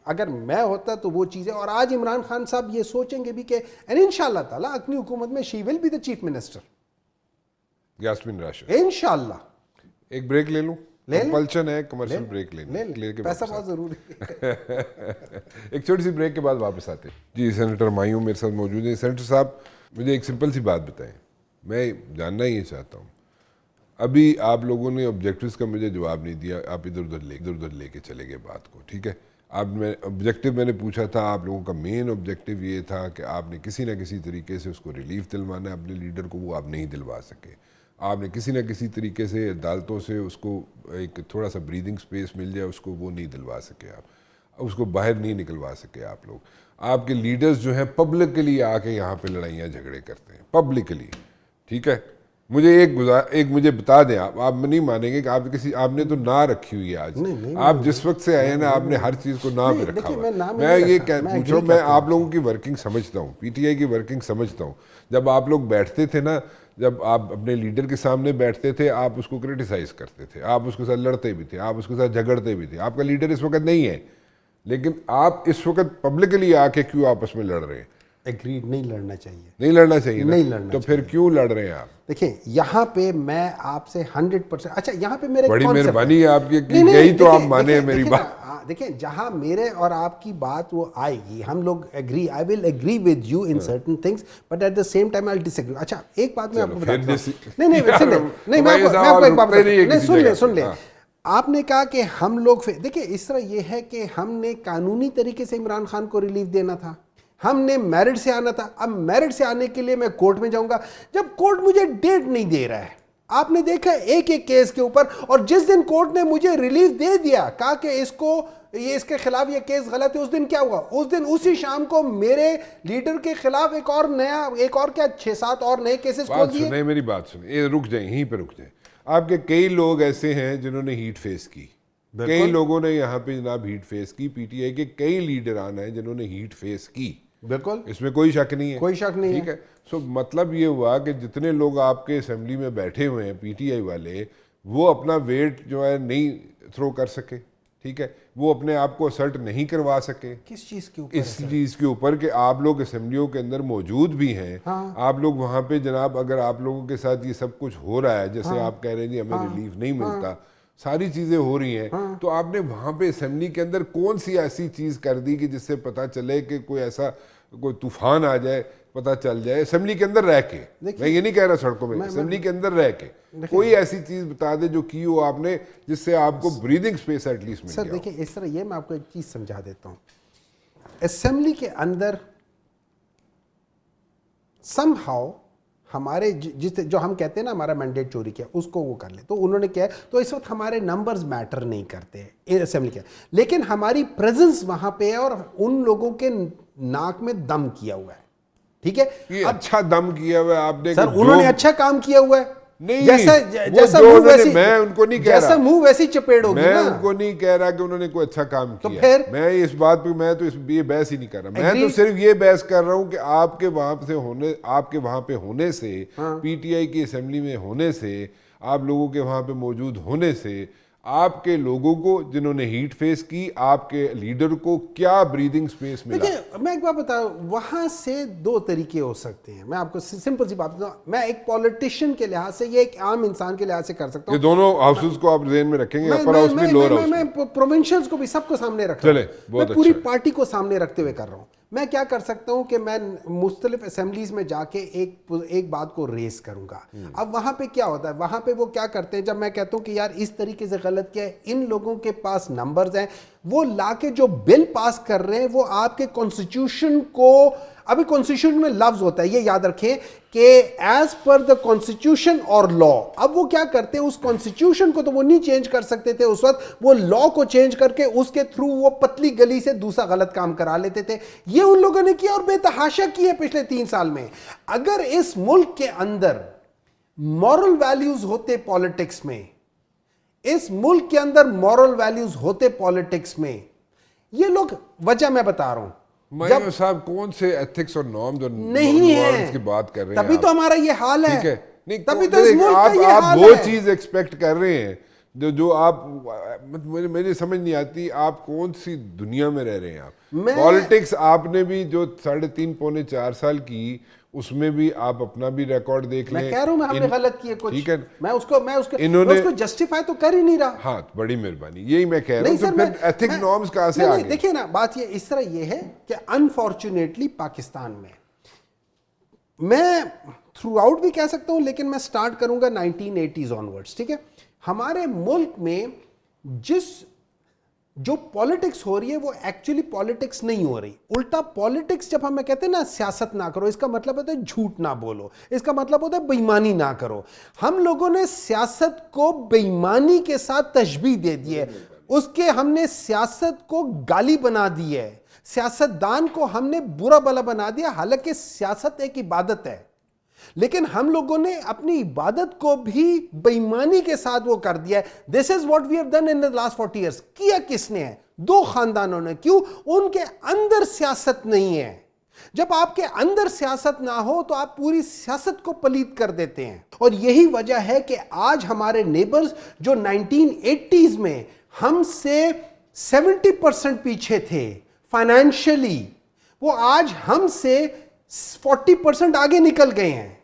अगर मैं होता तो वो चीजें। और आज इमरान खान साहब ये सोचेंगे भी कि एंड इंशाल्लाह ताला अपनी हुकूमत में she will be the chief minister, Yasmin Rashid. इंशाल्लाह। एक ब्रेक ले लूं? ले लें। कंपल्शन है, कमर्शियल ब्रेक ले लेने के पैसा वापस बहुत जरूरी है। एक छोटी सी ब्रेक के बाद वापस आते हैं। जी, सेनेटर मायूं मेरे साथ मौजूद हैं। सेनेटर साहब, मुझे एक सिंपल सी बात बताएं, मैं जानना ही चाहता हूँ। अभी आप लोगों ने ऑब्जेक्टिव्स का मुझे जवाब नहीं दिया, आप इधर उधर लेके चले गए बात को। ठीक है, ऑब्जेक्टिव मैंने पूछा था, आप लोगों का मेन ऑब्जेक्टिव ये था कि आपने किसी ना किसी तरीके से उसको रिलीफ दिलवाना है अपने लीडर को, वो आप नहीं दिलवा सके। आपने किसी ना किसी तरीके से अदालतों से उसको एक थोड़ा सा ब्रीदिंग स्पेस मिल जाए, उसको वो नहीं दिलवा सके, आप उसको बाहर नहीं निकलवा सके आप लोग। आपके लीडर्स जो हैं पब्लिकली आके यहाँ पे लड़ाइयाँ झगड़े करते हैं पब्लिकली। ठीक है, मुझे एक मुझे बता दें, आप नहीं मानेंगे कि आपने तो ना रखी हुई है आज। आप जिस वक्त से आए हैं ना, आपने हर चीज़ को ना पे रखा हुआ है। मैं ये पूछ रहा हूँ, मैं आप लोगों की वर्किंग समझता हूँ, पीटीआई की वर्किंग समझता हूँ। जब आप लोग बैठते थे ना, जब आप अपने लीडर के सामने बैठते थे, आप उसको क्रिटिसाइज करते थे, आप उसके साथ लड़ते भी थे, आप उसके साथ झगड़ते भी थे। आपका लीडर इस वक्त नहीं है, लेकिन आप इस वक्त पब्लिकली आके क्यों आपस में लड़ रहे हैं? एग्रीड, नहीं लड़ना चाहिए, नहीं लड़ना चाहिए ना? नहीं लड़ना तो फिर क्यों लड़ रहे हैं आप? देखिए, यहाँ पे मैं आपसे 100%, अच्छा यहाँ पे मेरे बड़ी मेहरबानी है आपकी कि यही तो आप माने मेरी बात। देखिए, जहाँ मेरे और आपकी बात वो आएगी, हम लोग agree, I will agree with you in certain things, but at the same time I will disagree. अच्छा, एक बात मैं आपको बताता हूं। नहीं, मैं आपको एक बात बताता हूं। नहीं, सुन ले। आपने कहा कि हम लोग, देखिए इस तरह ये है कि हमने कानूनी तरीके से इमरान खान को रिलीफ देना था, हमने मेरिट से आना था। अब मेरिट से आने के लिए मैं कोर्ट में जाऊंगा, जब कोर्ट मुझे डेट नहीं दे रहा है। आपने देखा एक एक केस के ऊपर, और जिस दिन कोर्ट ने मुझे रिलीफ दे दिया, कहा कि इसके खिलाफ ये केस गलत है, उस दिन क्या हुआ? उस दिन उसी शाम को मेरे लीडर के खिलाफ एक और क्या 6-7 और नए केसेस खोल दिए। सुने मेरी बात सुने, ये रुक जाए, यहीं पे रुक जाए। आपके कई लोग ऐसे हैं जिन्होंने हीट फेस की, कई लोगों ने यहाँ पे जनाब हीट फेस की। पीटीआई के कई लीडरान हैं जिन्होंने हीट फेस की, बिल्कुल, इसमें कोई शक नहीं है, कोई शक नहीं ठीक है। सो मतलब ये हुआ कि जितने लोग आपके असेंबली में बैठे हुए हैं पीटीआई वाले, वो अपना वेट जो है नहीं थ्रो कर सके, ठीक है, वो अपने आप को असर्ट नहीं करवा सके। किस चीज के ऊपर? इस चीज के ऊपर कि आप लोग असेंबलियों के अंदर मौजूद भी हैं। हाँ। आप लोग वहां पे जनाब, अगर आप लोगों के साथ ये सब कुछ हो रहा है, जैसे आप कह रहे हैं जी हमें रिलीफ नहीं मिलता, सारी चीजें हो रही हैं, तो आपने वहां पे असेंबली के अंदर कौन सी ऐसी चीज कर दी कि जिससे पता चले कि कोई तूफान आ जाए, पता चल जाए असेंबली के अंदर रह के। मैं ये नहीं कह रहा सड़कों में, असेंबली के अंदर रह के कोई ऐसी चीज बता दे जो की हो आपने, जिससे आपको ब्रीदिंग स्पेस एटलीस्ट मिल सर गया। देखिए, इस तरह ये मैं आपको एक चीज समझा देता हूं। असेंबली के अंदर समहाउ हमारे जो हम कहते हैं ना हमारा मैंडेट चोरी किया, उसको वो कर ले, तो उन्होंने क्या है, तो इस वक्त हमारे नंबर्स मैटर नहीं करते असेंबली के, लेकिन हमारी प्रेजेंस वहां पे है और उन लोगों के नाक में दम किया हुआ है, ठीक है। ये अच्छा दम किया हुआ है आपने सर उन्होंने अच्छा काम किया हुआ है, नहीं, जैसा मुंह वैसी, मैं उनको नहीं कह रहा, जैसा मुंह वैसी चपेट होगी मैं ना। उनको नहीं कह रहा कि उन्होंने कोई अच्छा काम तो किया। फिर मैं इस बात पे ये बहस ही नहीं कर रहा। मैं तो सिर्फ ये बहस कर रहा हूं कि आपके वहां पे होने से, पीटीआई की असेंबली में होने से, आप लोगों के वहां पे मौजूद होने से, आपके लोगों को जिन्होंने हीट फेस की, आपके लीडर को क्या ब्रीदिंग स्पेस मिला? देखिए मैं एक बात बताऊं, वहां से 2 तरीके हो सकते हैं। मैं आपको सिंपल सी बात बताऊं, मैं एक पॉलिटिशियन के लिहाज से, ये एक आम इंसान के लिहाज से कर सकता हूं। ये दोनों हाउसेस को आप ज़हन में रखेंगे, अपर हाउस भी, लोअर हाउस। मैं प्रोविंशियल्स को भी सबको सामने रख रहा हूं, मैं पूरी पार्टी को सामने रखते हुए कर रहा हूं। मैं क्या कर सकता हूं कि मैं मुख्तलिफ असेंबलीज में जाके एक बात को रेस करूंगा। अब वहां पे क्या होता है, वहां पे वो क्या करते हैं, जब मैं कहता हूं कि यार इस तरीके से गलत किया है, इन लोगों के पास नंबर्स हैं, वो लाके जो बिल पास कर रहे हैं वो आपके कॉन्स्टिट्यूशन को, अभी कॉन्स्टिट्यूशन में लफ्ज होता है, ये याद रखें कि एज पर द कॉन्स्टिट्यूशन और लॉ। अब वो क्या करते हैं, उस कॉन्स्टिट्यूशन को तो वो नहीं चेंज कर सकते थे उस वक्त, वो लॉ को चेंज करके उसके थ्रू वो पतली गली से दूसरा गलत काम करा लेते थे। ये उन लोगों ने किया और बेतहाशा किया पिछले 3 साल में। अगर इस मुल्क के अंदर मॉरल वैल्यूज होते पॉलिटिक्स में, इस मुल्क के अंदर मॉरल वैल्यूज होते पॉलिटिक्स में, ये लोग, वजह मैं बता रहा हूं, जब साहब कौन से एथिक्स और नॉर्म्स और नहीं है की बात कर रहे हैं, तभी तो हमारा ये हाल है। ठीक है, नहीं तभी तो इस मुल्क का ये आप हाल वो है। चीज एक्सपेक्ट कर रहे हैं जो आप, मुझे समझ नहीं आती, आप कौन सी दुनिया में रह रहे हैं। आप पॉलिटिक्स आपने भी जो 3.5-4 साल की, उसमें भी आप अपना भी रिकॉर्ड देख लें। मैं कह रहा हूं हमने गलत किए कुछ, ठीक है, मैं उसको जस्टिफाई तो कर ही नहीं रहा। हाँ, बड़ी मेहरबानी, यही मैं कह रहा हूं। तो फिर एथिक नॉर्म्स कहां से आ गए? देखिए ना, बात ये इस तरह ये है कि अनफॉर्चुनेटली पाकिस्तान में, मैं थ्रू आउट भी कह सकता हूं, लेकिन मैं स्टार्ट करूंगा 1980s ऑनवर्ड्स, ठीक है। हमारे मुल्क में जो पॉलिटिक्स हो रही है वो एक्चुअली पॉलिटिक्स नहीं हो रही, उल्टा पॉलिटिक्स, जब हम कहते हैं ना सियासत ना करो, इसका मतलब होता है झूठ ना बोलो, इसका मतलब होता है बेईमानी ना करो। हम लोगों ने सियासत को बेईमानी के साथ तशबीह दे दी है, उसके हमने सियासत को गाली बना दी है, सियासतदान को हमने बुरा भला बना दिया। हालांकि सियासत एक इबादत है, लेकिन हम लोगों ने अपनी इबादत को भी बेईमानी के साथ वो कर दिया है। This is what we have done in the last 40 years। किया किसने है? 2 खानदानों ने। क्यों? उनके अंदर सियासत नहीं है। जब आपके अंदर सियासत ना हो तो आप पूरी सियासत को पलीद कर देते हैं, और यही वजह है कि आज हमारे नेबर्स जो 1980s में हमसे 70% पीछे थे फाइनेंशियली, वो आज हमसे 40% आगे निकल गए हैं।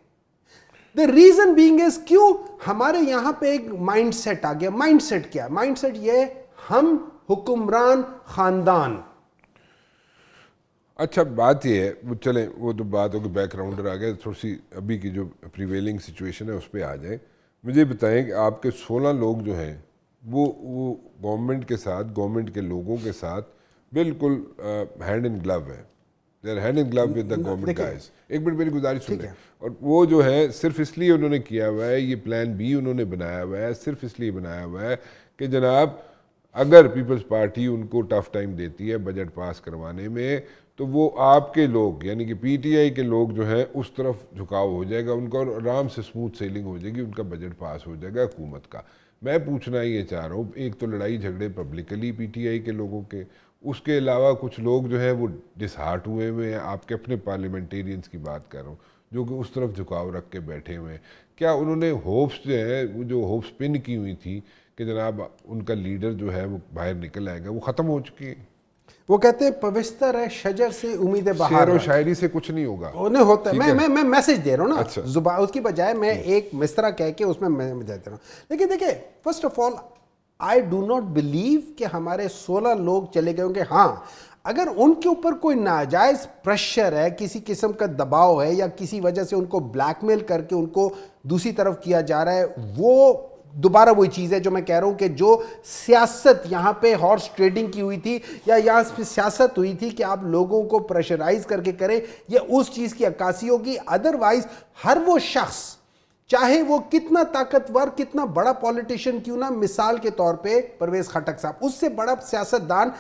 द रीजन बीइंग इज, क्यों? हमारे यहां पे एक माइंडसेट आ गया। माइंडसेट क्या? माइंडसेट ये, हम हुक्मरान खानदान। अच्छा, बात ये है, वो चलें, वो तो बात होगी, बैकग्राउंडर आ गया, थोड़ी सी अभी की जो प्रिवेलिंग सिचुएशन है उस पर आ जाए। मुझे बताएं कि आपके 16 लोग जो हैं वो गवर्नमेंट के साथ, गवर्नमेंट के लोगों के साथ बिल्कुल हैंड इन ग्लव है, their hand in glove with the government देखिए, गाइस। एक मिनट मेरी गुजारिश सुन ठीक लें। है। और वो जो है सिर्फ इसलिए उन्होंने किया हुआ है, ये प्लान बी उन्होंने बनाया हुआ है, सिर्फ इसलिए बनाया हुआ है कि जनाब अगर पीपल्स पार्टी उनको टफ टाइम देती है बजट पास करवाने में, तो वो आपके लोग यानी कि पीटीआई के लोग जो हैं उस तरफ झुकाव हो जाएगा उनका, और आराम से स्मूथ सेलिंग हो जाएगी, उनका बजट पास हो जाएगा हुकूमत का। मैं पूछना ये चाह रहा हूँ, एक तो लड़ाई झगड़े पब्लिकली पीटीआई के लोगों के, उसके अलावा कुछ लोग जो हैं वो डिसहार्ट हुए हुए हैं। आपके अपने पार्लियामेंटेरियंस की बात कर रहा हूँ जो कि उस तरफ झुकाव रख के बैठे हुए हैं। क्या उन्होंने होप्स जो है, वो जो होप्स पिन की हुई थी कि जनाब उनका लीडर जो है वो बाहर निकल आएगा, वो ख़त्म हो चुकी है? वो कहते हैं पवित्र है शजर से उम्मीदें शेर बाहर और है। शायरी से कुछ नहीं होगा। उन्हें होता है, ठीक है। मैं मैसेज दे रहा हूँ ना, अच्छा। जुबान उसकी बजाय मैं एक मिसरा कह के उसमें मैं दे रहा हूँ। लेकिन देखिए, first of all I do not believe कि हमारे 16 लोग चले गए होंगे। हाँ, अगर उनके ऊपर कोई नाजायज प्रेशर है, किसी किस्म का दबाव है, या किसी वजह से उनको ब्लैकमेल करके उनको दूसरी तरफ किया जा रहा है, वो दोबारा वही चीज़ है जो मैं कह रहा हूं कि जो सियासत यहाँ पे हॉर्स ट्रेडिंग की हुई थी, या यहाँ पे सियासत हुई थी कि आप लोगों को प्रेशराइज करके करें, ये उस चीज़ की अक्कासी होगी। अदरवाइज हर वो शख्स, चाहे वो कितना ताकतवर, कितना बड़ा पॉलिटिशियन क्यों ना, मिसाल के तौर पे परवेज खटक साहब, उससे बड़ा सियासतदान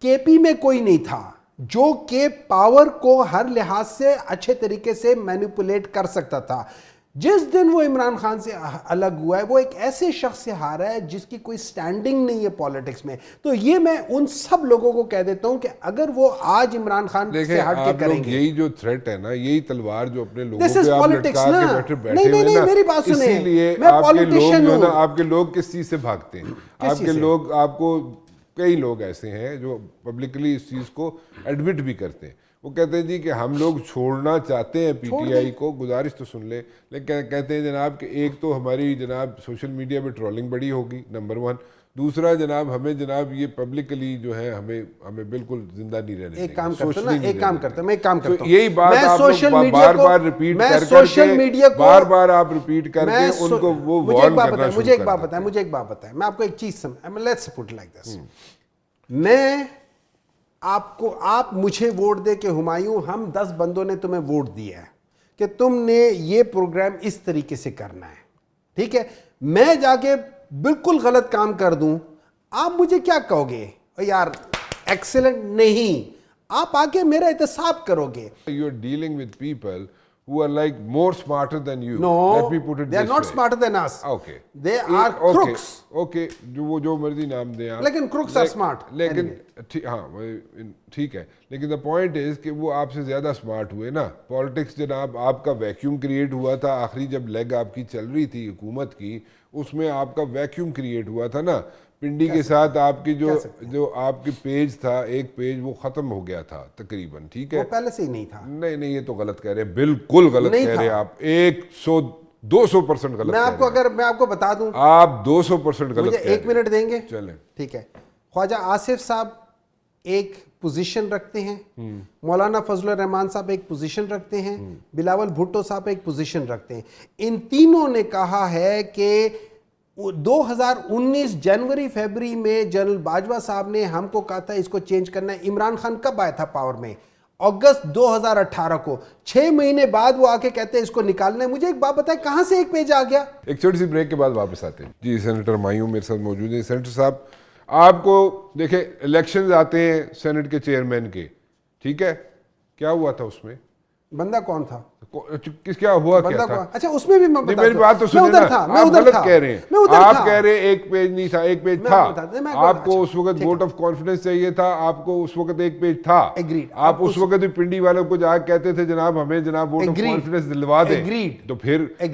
केपी में कोई नहीं था जो के पावर को हर लिहाज से अच्छे तरीके से मैनिपुलेट कर सकता था। जिस दिन वो इमरान खान से अलग हुआ है, वो एक ऐसे शख्स से हारा है जिसकी कोई स्टैंडिंग नहीं है पॉलिटिक्स में। तो ये मैं उन सब लोगों को कह देता हूं कि अगर वो आज इमरान खान से हट के करेंगे, यही जो थ्रेट है ना, यही तलवार जो अपने लोगों This is पे आप politics लटका ना। के बैठे नहीं, हुए नहीं, ना, मेरी बात सुने। इसीलिए मैं आपके लोग politician जो है ना, हूं। आपके लोग किस चीज से भागते हैं? किस चीज आपके से? लोग, आपको कई लोग ऐसे हैं जो पब्लिकली इस चीज को एडमिट भी करते हैं। वो कहते हैं जी कि हम लोग छोड़ना चाहते हैं पीटीआई को, गुजारिश तो सुन ले, लेकिन कहते हैं जनाब कि एक तो हमारी जनाब सोशल मीडिया पे ट्रोलिंग बड़ी होगी, नंबर 1। दूसरा जनाब हमें जनाब ये पब्लिकली जो है हमें बिल्कुल जिंदा नहीं रहने एक काम देंगे, करते socially ना, नहीं एक काम रहने करते देंगे। मैं एक काम करता हूं। यही बात मैं आप सोशल लोग मीडिया को, बार-बार रिपीट मैं कर सोशल मीडिया को बार-बार आप रिपीट करके उनको वो मुझे एक वार्न बात करना बताएं, शुरू मुझे एक कर बात देते बताएं, हैं। मुझे एक बात बताएं, मैं आपको एक चीज लेट्स पुट लाइक दिस। मैं आपको, आप मुझे वोट दे के हुमायूं, हम 10 बंदों ने तुम्हें वोट दिया है कि तुमने ये प्रोग्राम इस तरीके से करना है, ठीक है। मैं जाके बिल्कुल गलत काम कर दूं, आप मुझे क्या कहोगे? यार एक्सीलेंट नहीं, आप आके मेरा एहतसाब करोगे। You are dealing with people who are like more smarter than you. No, Let me put it they are this not way. smarter than us. Okay. They are crooks. Okay, जो मर्जी नाम दें आप। लेकिन crooks are smart. लेकिन ठीक है, लेकिन द पॉइंट इज कि वो आपसे ज्यादा स्मार्ट हुए ना। पॉलिटिक्स जनाब, आपका वैक्यूम क्रिएट हुआ था आखिरी जब लेग आपकी चल रही थी हुकूमत की, उसमें आपका वैक्यूम क्रिएट हुआ था ना। पिंडी के साथ आपकी जो आपकी पेज था, एक पेज वो खत्म हो गया था तकरीबन, ठीक है। वो पहले से ही नहीं था। नहीं, ये तो गलत कह रहे हैं, बिल्कुल गलत कह रहे हैं आप। 100-200% गलत। मैं आपको बता दूं, आप 200% गलत मुझे कह रहे 1 मिनट देंगे? चलें। ठीक है। ख्वाजा आसिफ साहब एक पोजीशन रखते हैं, मौलाना फजलुर रहमान साहब एक पोजीशन रखते हैं, बिलावल भुट्टो साहब एक पोजीशन रखते हैं। इन तीनों ने कहा है कि 2019 जनवरी फरवरी में जनरल बाजवा साहब ने हमको कहा था इसको चेंज करना है। इमरान खान कब आया था पावर में? अगस्त 2018 को। 6 महीने बाद वो आके कहते हैं इसको निकालना है। मुझे एक बात बताए, कहां से एक पेज आ गया? एक छोटी सी ब्रेक के बाद वापस आते हैं जी। सेनेटर मायूं मेरे साथ मौजूद है। सेनेटर साहब, आपको देखे इलेक्शंस आते हैं सेनेट के चेयरमैन के, ठीक है, क्या हुआ था उसमें? बंदा कौन था? क्या हुआ, क्या था? अच्छा, उसमें भी मैं नहीं, मेरी बात तो सुनिए ना। आप गलत कह रहे हैं। आप कह रहे हैं एक पेज नहीं था, एक पेज था। आपको उस वक्त वोट ऑफ कॉन्फिडेंस चाहिए था, आपको उस वक्त एक पेज था। आप उस वक्त भी पिंडी वालों को जाकर कहते थे जनाब हमें जनाब वोट ऑफ कॉन्फिडेंस दिलवा दें, तो फिर एक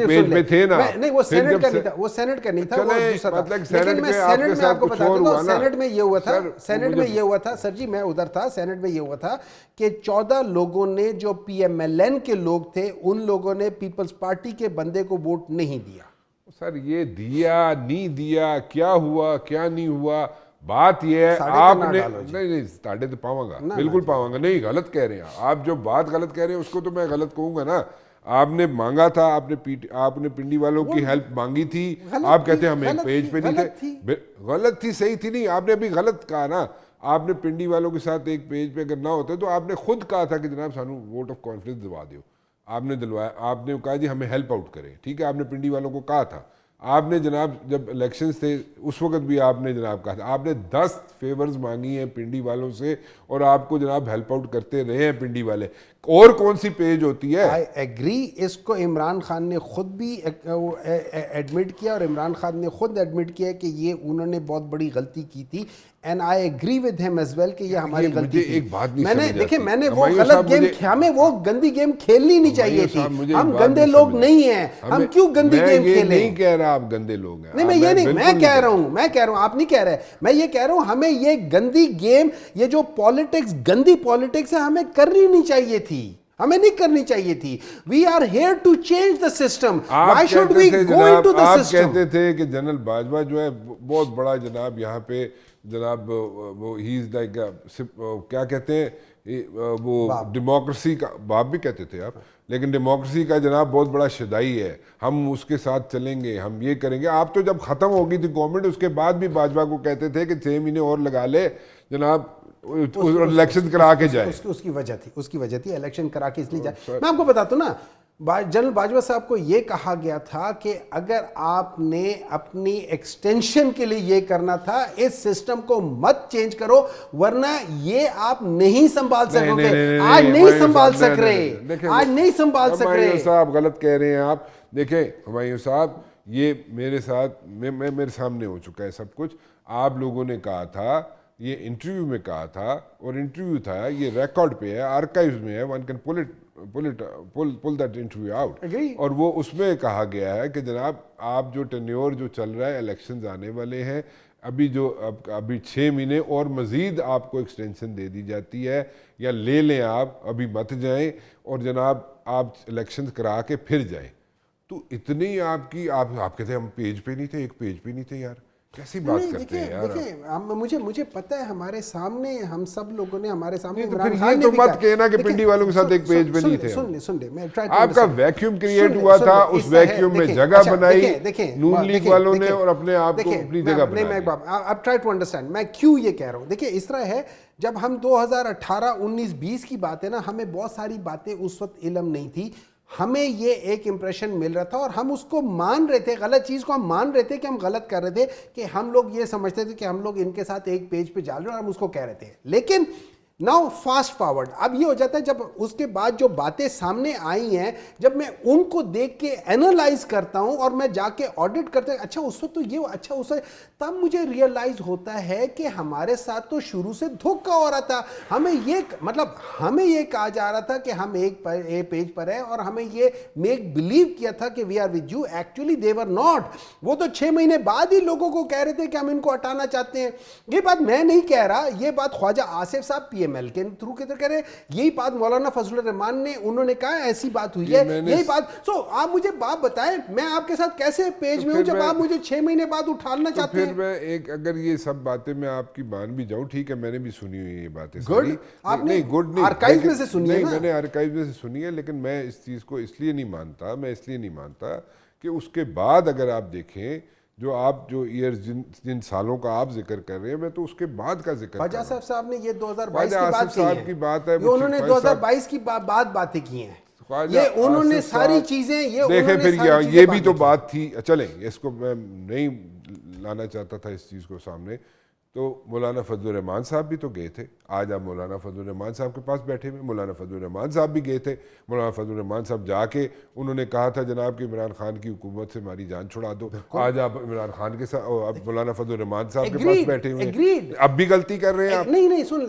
पेज में थे ना। नहीं, वो सेनेट का नहीं था, वो सेनेट का नहीं था, वो दूसरा था। लेकिन मैं सेनेट में आपको बता दूं, सेनेट में ये हुआ था, सेनेट में ये हुआ था सर जी, मैं उधर था, सेनेट में ये हुआ था कि 14 लोगों ने, जो पीएमएलएन के लोग थे, उन लोगों ने पीपल्स पार्टी के बंदे को वोट नहीं दिया। सर ये दिया नहीं दिया, क्या हुआ क्या नहीं हुआ, बात ये है आपने नहीं साढ़े तो पाऊंगा, बिल्कुल पाऊंगा। नहीं, गलत कह रहे हैं आप। जो बात गलत कह रहे हैं उसको तो मैं गलत कहूंगा ना। आपने मांगा था, आपने पिंडी वालों की हेल्प मांगी थी, आप कहते हैं हम एक पेज पे नहीं थे। गलत थी, सही थी नहीं, आपने अभी गलत कहा ना। आपने पिंडी वालों के साथ एक पेज पे अगर ना होते तो आपने खुद कहा था कि जनाब सानू वोट ऑफ कॉन्फिडेंस दिलवा दो, आपने दिलवाया, आपने कहा जी हमें हेल्प आउट करें, ठीक है, आपने पिंडी वालों को कहा था। आपने जनाब जब इलेक्शंस थे उस वक्त भी आपने जनाब कहा था, आपने 10 फेवर्स मांगी हैं पिंडी वालों से और आपको जनाब हेल्प आउट करते रहे हैं पिंडी वाले। और कौन सी पेज होती है? आई एग्री, इसको इमरान खान ने खुद भी एडमिट किया और इमरान खान ने खुद एडमिट किया कि ये उन्होंने बहुत बड़ी गलती की थी, and I agree with him as well कि ये हमारी गलती थी। एक बात नहीं मैंने समझ देखिए आती। मैंने वो हुमायूं गलत साहब गेम, हमें वो गंदी गेम खेलनी नहीं चाहिए थी। हम गंदे लोग नहीं हैं, हम क्यों गंदी गेम खेलें? नहीं कह रहा आप गंदे लोग हैं, नहीं मैं ये नहीं, मैं कह रहा हूं, आप नहीं कह रहे, मैं ये कह रहा हूं हमें ये गंदी गेम, ये जो पॉलिटिक्स, गंदी पॉलिटिक्स है, हमें करनी नहीं चाहिए थी, हमें नहीं करनी चाहिए थी। We are here to change the system, why should we go into the system? आप कहते थे कि जनरल बाजवा जो है बहुत बड़ा जनाब यहाँ पे जनाब वो ही इज लाइक क्या कहते हैं वो डेमोक्रेसी का बाप भी कहते थे आप, लेकिन डेमोक्रेसी का जनाब बहुत बड़ा शदाई है, हम उसके साथ चलेंगे, हम ये करेंगे। आप तो जब ख़त्म हो गई थी गवर्नमेंट उसके बाद भी बाजवा को कहते थे कि 6 महीने और लगा ले जनाब, इलेक्शन करा के जाए। उसकी वजह थी इलेक्शन करा के इसलिए जाए। मैं आपको बताता हूँ ना, जनरल बाजवा साहब को ये कहा गया था कि अगर आपने अपनी एक्सटेंशन के लिए ये करना था, इस सिस्टम को मत चेंज करो वरना ये आप नहीं संभाल सकोगे। आज नहीं संभाल सक रहे, आज नहीं संभाल सक रहे। साहब गलत कह रहे हैं आप। देखें हुमायूं साहब, ये मेरे साथ मेरे सामने हो चुका है सब कुछ। आप लोगों ने कहा था, ये इंटरव्यू में कहा था, और इंटरव्यू था, ये रिकॉर्ड पे है, आर्काइव्स में है, one can pull that interview out. और वो उसमें कहा गया है कि जनाब आप जो टेन्योर जो चल रहा है, इलेक्शंस आने वाले हैं, अभी 6 महीने और मज़ीद आपको एक्सटेंशन दे दी जाती है, या ले लें आप, अभी मत जाएं और जनाब आप इलेक्शन करा के फिर जाएं। तो इतनी आपकी आप कहते हैं हम पेज पे नहीं थे, एक पेज पे नहीं थे यार, कैसी बात करते हैं यार। देखिए मुझे पता है, हमारे सामने हम सब लोगों ने, हमारे सामने तो फिर ये तो मत कहना कि पिंडी वालों के साथ एक पेज पे नहीं थे। सुन ले, मैं ट्राई आपका वैक्यूम क्रिएट हुआ था, उस वैक्यूम में जगह बनाई नून लीग वालों ने और अपने आप को अपनी जगह बनाई। अब ट्राई टू अंडरस्टैंड मैं क्यों ये कह रहा हूँ। देखिए इस तरह है, जब हम 2018, 19, 20 की बात है ना, हमें बहुत सारी बातें उस वक्त इल्म नहीं थी, हमें ये एक इंप्रेशन मिल रहा था और हम उसको मान रहे थे, गलत चीज़ को हम मान रहे थे कि हम गलत कर रहे थे, कि हम लोग ये समझते थे कि हम लोग इनके साथ एक पेज पे जा रहे हैं और हम उसको कह रहे थे। लेकिन नाउ फास्ट फॉरवर्ड, अब ये हो जाता है, जब उसके बाद जो बातें सामने आई हैं, जब मैं उनको देख के एनालाइज करता हूं और मैं जाके ऑडिट करता हूं, अच्छा उस वक्त तो ये, अच्छा उस वक्त, तब मुझे रियलाइज होता है कि हमारे साथ तो शुरू से धोखा हो रहा था। हमें ये मतलब हमें ये कहा जा रहा था कि हम एक पेज पर है और हमें ये मेक बिलीव किया था कि we are with you, actually they were not. वो तो 6 महीने बाद ही लोगों को कह रहे थे कि हम इनको हटाना चाहते हैं। ये बात मैं नहीं कह रहा, ये बात ख्वाजा आसिफ साहब पीएमएल के थ्रू के कह रहे, यही बात मौलाना फजलुर रहमान ने, उन्होंने कहा ऐसी बात हुई है, यही बात। सो आप मुझे बात बताएं, मैं आपके साथ कैसे पेज में हूं जब आप मुझे 6 महीने बाद उठाना चाहते हैं। फिर मैं एक, अगर ये सब बातें मैं आपकी मान भी जाऊं, ठीक है, मैंने भी सुनी हुई ये बातें। गुड, आपने गुड नहीं आर्काइव में से सुनी है ना? मैंने आर्काइव में से सुनी है, लेकिन मैं इस चीज को इसलिए नहीं मानता कि उसके बाद अगर आप देखें जो ईयर्स जिन सालों का आप जिक्र कर रहे हैं, मैं तो उसके बाद का जिक्र ख्वाजा साहब ने ये 2022 की बात है, उन्होंने 2022 की बातें की हैं, ये उन्होंने सारी चीजें, ये देखें फिर ये भी तो बात थी। चलें, इसको मैं नहीं लाना चाहता था इस चीज को सामने। तो मौलाना फजलुर रहमान साहब भी तो गए थे, आज आप मौलाना फजलुर रहमान साहब के पास बैठे हुए, मौलाना फजलुर रहमान साहब भी गए थे। मौलाना फजलुर रहमान साहब जाके उन्होंने कहा था जनाब कि इमरान खान की हुकूमत से हमारी जान छुड़ा दो। आज आप इमरान खान के साथ, अब मौलाना फजलुर रहमान साहब के पास बैठे हुए, अब भी गलती कर रहे हैं आप। नहीं, सुन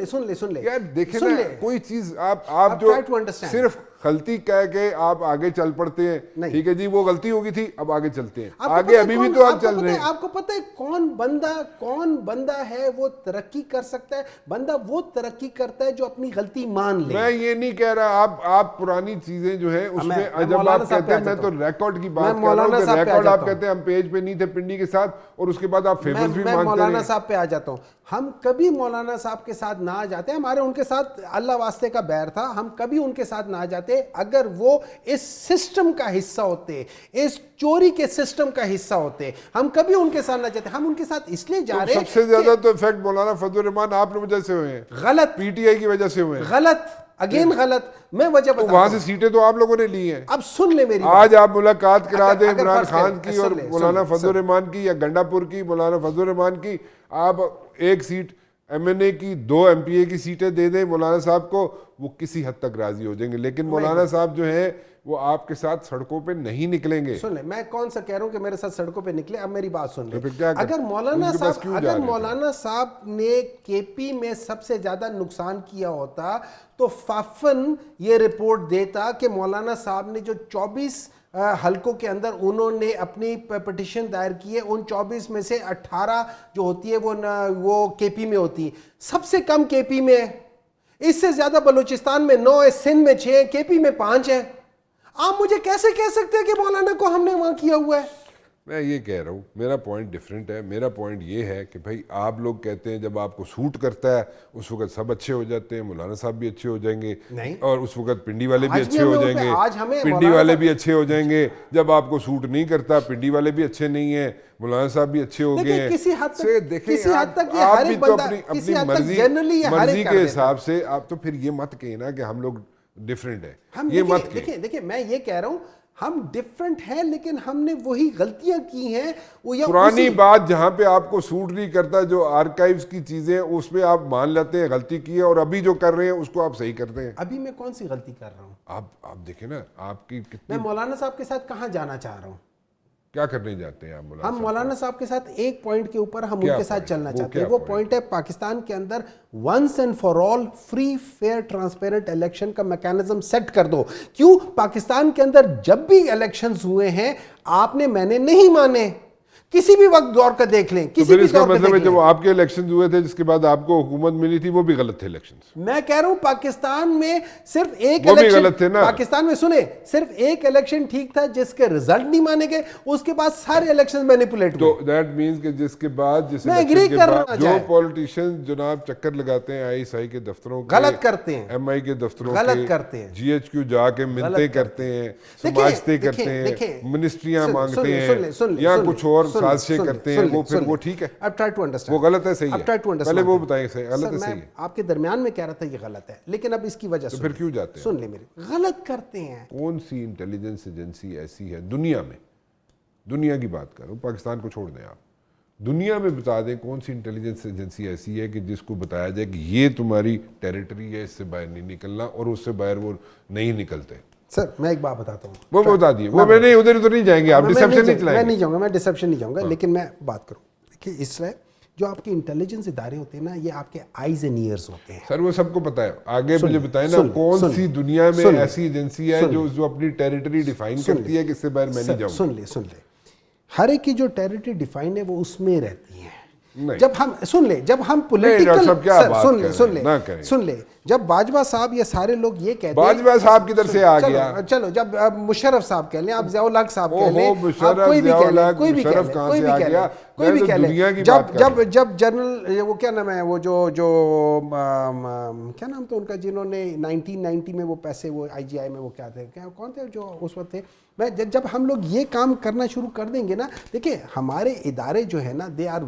ले यार, देखे ना, कोई चीज आप जो सिर्फ गलती कह के आप आगे चल पड़ते हैं, ठीक है जी, वो गलती होगी थी, अब आगे चलते हैं, आगे अभी भी तो आप चल रहे हैं। आपको पता है कौन बंदा है वो तरक्की कर सकता है? बंदा वो तरक्की करता है जो अपनी गलती मान ले। मैं ये नहीं कह रहा, आप पुरानी चीजें जो है उसमें जब आप कहते हैं, मैं तो रिकॉर्ड की बात कर रहा हूं, रिकॉर्ड आप कहते हैं हम पेज पे नहीं थे पिंडी के साथ, और उसके बाद आप फेवर्स भी मानते हैं। मौलाना साहब पे आ जाता हूं, हम कभी मौलाना साहब के साथ ना जाते, हमारे उनके साथ अल्लाह वास्ते का बैर था, हम कभी उनके साथ ना जाते। जाते अगर वो इस सिस्टम का हिस्सा होते, इस चोरी के सिस्टम का हिस्सा होते। हम कभी उनके साथ ना जाते, हम उनके साथ इसलिए जा रहे हैं। सबसे ज्यादा तो इफेक्ट मौलाना फजल रहमान आप लोग वजह से हुए हैं, गलत, पीटीआई की वजह से हुए हैं। गलत, अगेन गलत। मैं वजह तो बता, वहां से सीटें तो आप लोगों ने ली हैं। अब सुन ले मेरी आज आप मुलाकात करा दें इमरान फर्ज खान करें, की और सुन ले, मौलाना सुन ले, फजल रहमान की, या गंडापुर की मौलाना फजल रहमान की, आप एक सीट एमएनए की, 2 एमपीए की सीटें दे दें मौलाना साहब को, वो किसी हद तक राजी हो जाएंगे। लेकिन मौलाना साहब जो है वो आपके साथ सड़कों पे नहीं निकलेंगे। सुन ले, मैं कौन सा कह रहा हूं कि मेरे साथ सड़कों पे निकले। अब मेरी बात सुन ले, तो फिर क्या कर- अगर मौलाना उनके पास साहब क्यों जा रहे थे? मौलाना साहब ने केपी में सबसे ज्यादा नुकसान किया होता तो फाफन ये रिपोर्ट देता कि मौलाना साहब ने जो 24 हलकों के अंदर उन्होंने अपनी पिटिशन दायर की है, उन 24 में से 18 जो होती है वो केपी में होती है। सबसे कम केपी में है, इससे ज्यादा बलूचिस्तान में 9 है, सिंध में 6 है, केपी में 5 है। आप मुझे कैसे कह सकते हैं कि मौलाना को हमने वहां किया हुआ है? मैं ये कह रहा हूँ, मेरा पॉइंट डिफरेंट है। मेरा पॉइंट ये है कि भाई आप लोग कहते हैं जब आपको सूट करता है उस वक्त सब अच्छे हो जाते हैं, मौलाना साहब भी अच्छे हो जाएंगे, नहीं। और उस वक्त पिंडी वाले भी आज अच्छे भी हो हमें जाएंगे, आज हमें पिंडी मौलाना वाले साहब- भी अच्छे हो जाएंगे। जब आपको सूट नहीं करता पिंडी वाले भी अच्छे नहीं है, मौलाना साहब भी अच्छे हो गए देखिए, हैं। किसी हद तक- से देखिए, किसी हद तक ये आप हर भी एक तो बंदा- अपनी किसी अपनी हद तक मर्जी generally ये हर मर्जी एक के कर हिसाब से आप तो फिर ये मत कहना कि हम लोग डिफरेंट है, हम ये मत कहें। देखिए मैं ये कह रहा हूं हम डिफरेंट हैं, लेकिन हमने वही गलतियां की हैं। वो या पुरानी उसी- बात जहां पे आपको सूट नहीं करता, जो आर्काइव्स की चीजें उसमें आप मान लेते हैं गलती की है, और अभी जो कर रहे हैं उसको आप सही करते हैं। अभी मैं कौन सी गलती कर रहा हूं? आप देखें ना, आपकी मैं कितनी मौलाना साहब के साथ कहां जाना चाह रहा हूं? क्या करने जाते हैं आप मौलाना हम साहब? मौलाना साहब के साथ एक पॉइंट के ऊपर हम क्या उनके साथ point? चलना वो चाहते क्या हैं। वो point? पॉइंट है पाकिस्तान के अंदर once and for all free fair transparent election का मैकेनिज्म सेट कर दो। क्यों? पाकिस्तान के अंदर जब भी इलेक्शंस हुए हैं आपने मैंने नहीं माने, किसी भी वक्त दौर का देख लें, तो किसी फिर भी इसका दौर का मतलब है देख जब लें। आपके इलेक्शन हुए थे जिसके बाद आपको हुकूमत मिली थी वो भी गलत थे इलेक्शंस। मैं कह रहा हूं पाकिस्तान में सिर्फ एक वो भी इलेक्शन, गलत थे ना। पाकिस्तान में सुने, सिर्फ एक इलेक्शन ठीक था जिसके रिजल्ट नहीं माने गए, उसके बाद सारे इलेक्शन मैनिपुलेट तो हुए। दैट मींस कि जिसके बाद जिस मैं election agree के कर बाद रहा जो जाए। पॉलिटिशियंस जनाब चक्कर लगाते हैं आईएसआई के दफ्तरों के, गलत करते हैं, एमआई के दफ्तरों गलत के, करते हैं, जीएचक्यू जाके मिलते करते हैं, समाजते करते हैं, मिनिस्ट्रियां मांगते हैं, या कुछ और साजिशें करते हैं, वो फिर वो ठीक है? अब ट्राई टू अंडरस्टैंड, वो गलत है, सही है? अब ट्राई टू अंडरस्टैंड। पहले वो बताइए, सही गलत है, सही है? आपके दरमियान में कह रहा था ये गलत है, लेकिन अब इसकी वजह तो सुन फिर ले। क्यों जाते हैं? सुन ले मेरी, गलत करते हैं। कौन सी इंटेलिजेंस एजेंसी ऐसी है दुनिया में, दुनिया की बात करो, पाकिस्तान को छोड़ दें आप, दुनिया में बता दें कौन सी इंटेलिजेंस एजेंसी ऐसी है कि जिसको बताया जाए कि ये तुम्हारी टेरिटरी है, इससे बाहर नहीं निकलना, और उससे बाहर वो नहीं निकलते। सर मैं एक बात बताता हूँ, वो बता दिए, वो मैंने उधर उधर नहीं जाएंगे आप, डिसेप्शन नहीं मैं चलाएंगे। नहीं जाऊंगा, मैं डिसेप्शन नहीं जाऊंगा, लेकिन मैं बात करूँ। देखिए इसलिए जो आपके इंटेलिजेंस इदारे होते हैं ना, ये आपके आईज एंड ईयर्स होते हैं। सर वो सबको पता है, आगे मुझे बताएं ना सुन, कौन सुन, सी दुनिया में सुन, ऐसी एजेंसी है जो जो अपनी टेरिटरी डिफाइन करती है कि इससे बाहर मैं नहीं जाऊंगा। सुन ले, हर एक की जो टेरिटरी डिफाइन है वो उसमें रहती है। नहीं। जब हम सुन ले, जब हम पॉलिटिकल, डॉक्टर साहब क्या बात सुन कर ले, रहे सुन हैं, ले, ना करें। सुन ले, जब बाजवा साहब ये सारे लोग ये कहते हैं, बाजवा साहब किधर से आ गया? चलो जब अब मुशर्रफ साहब कह लें, आप ज़ियाउल हक साहब कह लें, मुशर्रफ, आप कोई भी कह ज़ियाउल लें, हक, कोई भी कह मुशर्रफ लें, कहाँ कोई से भी आ कह गया? लें, कोई मैं भी तो कह दुनिया लें, की जब बात कर रहा जब जब जनरल वो क्या नाम है, वो जो क्या नाम था उनका, जिन्होंने 1990 में वो पैसे वो IGI में वो क्या थे, क्या कौन थे जो उस वक्त थे। मैं जब हम लोग ये काम करना शुरू कर देंगे ना, देखिए हमारे इदारे जो है ना, दे आर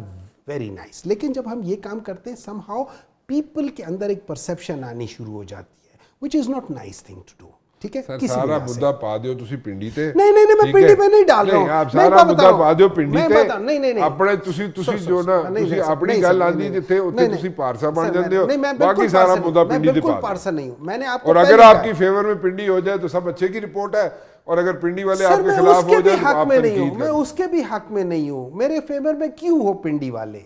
वेरी नाइस, लेकिन जब हम ये काम करते हैं समहाउ पीपल के अंदर एक परसेप्शन आनी शुरू हो जाती है, which is not nice thing to do. ठीक है, सर किसी सारा वजह से। मुद्दा पा दियो तुसी पिंडी ते। नहीं नहीं नहीं, मैं ठीक पिंडी है? पे नहीं डाल रहा हूं, आप मैं सारा बात बता मुद्दा रहा हूं। पा दियो पिंडी मैं ते। बता- नहीं नहीं नहीं, अपने तुसी जो ना नहीं, तुसी नहीं, अपनी नहीं, गल नहीं, आंदी नहीं, जिथे उत्ते नहीं, तुसी नहीं, पारसा बन सर, जाते हो, नहीं, मैं बाकी बिल्कुल सारा पारसा मुद्दा नहीं, पिंडी मैं ते बिल्कुल पा दो। पारसा नहीं हूं। मैंने आपको और अगर पहले आपकी फेवर में पिंडी हो जाए तो सब अच्छे की रिपोर्ट है, और अगर पिंडी वाले सर, आपके मैं खिलाफ उसके हो भी जाए तो हक आप में नहीं हूं, तनकीद मैं करें। उसके भी हक में नहीं हूं। मेरे फेवर में क्यों हो पिंडी वाले?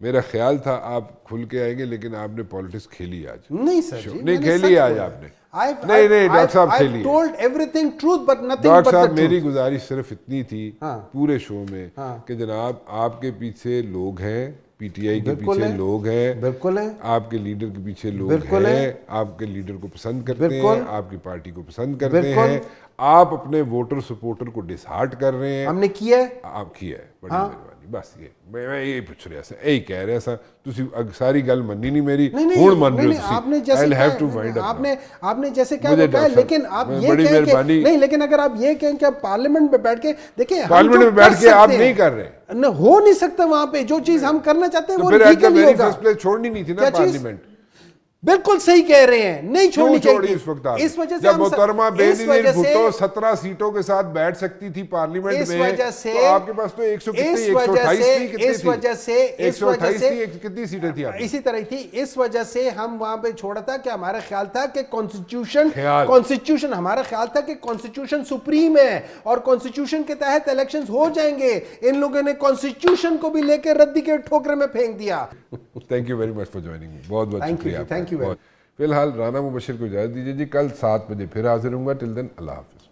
मेरा ख्याल था आप खुल के आएंगे, लेकिन आपने पॉलिटिक्स खेली आज। नहीं सर जी, नहीं मैंने खेली सच आज बोला। आपने। I've- नहीं, I've- डॉक्टर साहब I've खेली है। told everything truth but nothing but doctor the साहब मेरी truth। गुजारिश सिर्फ इतनी थी हाँ। पूरे शो में हाँ। कि जनाब आपके पीछे लोग हैं, पीटीआई के बिल्कुल पीछे है। लोग हैं, बिल्कुल है। आपके लीडर के पीछे लोग बिल्कुल हैं, है। आपके लीडर को पसंद करते बिल्कुल। हैं, आपकी पार्टी को पसंद करते बिल्कुल। हैं, आप अपने वोटर सपोर्टर को डिसहार्ट कर रहे हैं। हमने किया है। आप किया है, बड़ी मेहरबानी, बस ये मैं यही पूछ रहा सा, यही कह रहा सा, तुसी सारी गल मन्नी नहीं मेरी, नहीं हुण मान नहीं, लो नहीं, आपने जैसे I'll have कहा- to wind up आपने आपने जैसे क्या मुझे बताया, डॉक्टर लेकिन आप साहब, ये बड़ी कहें कि मेहरबानी। नहीं, लेकिन अगर आप ये कहें कि आप पार्लियामेंट में बैठ के देखिए, हम पार्लियामेंट जो में बैठ कर के आप सकते नहीं हैं, कर रहे, न हो नहीं सकता वहां पे जो चीज हम करना चाहते हैं तो वो फिर एट द लीगली वेरी होगा। फर्स्ट प्लेस छोड़नी नहीं थी ना क्या चीज? पार्लियामेंट। बिल्कुल सही कह रहे हैं, नहीं छोड़नी क्यों छोड़ी चाहिए इस वक्त आप? इस वजह से जब हम मोहतरमा इस बेनजीर वजह से- भुट्टो 17 सीटों के साथ बैठ सकती थी पार्लियामेंट इस में, वजह से तो आपके पास तो 128 थी, कितनी सीटें थी आपकी? इसी तरह थी। इस वजह से हम वहां पे छोड़ा था कि हमारा ख्याल था कि कॉन्स्टिट्यूशन हमारा ख्याल था कि कॉन्स्टिट्यूशन सुप्रीम है और कॉन्स्टिट्यूशन के तहत इलेक्शंस हो जाएंगे। इन लोगों ने कॉन्स्टिट्यूशन को भी लेकर रद्दी के ठोकरे में फेंक दिया। Thank you very much for joining me, बहुत बहुत Thank you शुक्रिया जी, आपका। thank you very बहुत। फिलहाल राना मुबशिर को इजाजत दीजिए जी, कल 7 बजे फिर हाजिर हूंगा। टिल देन अल्लाह हाफिज।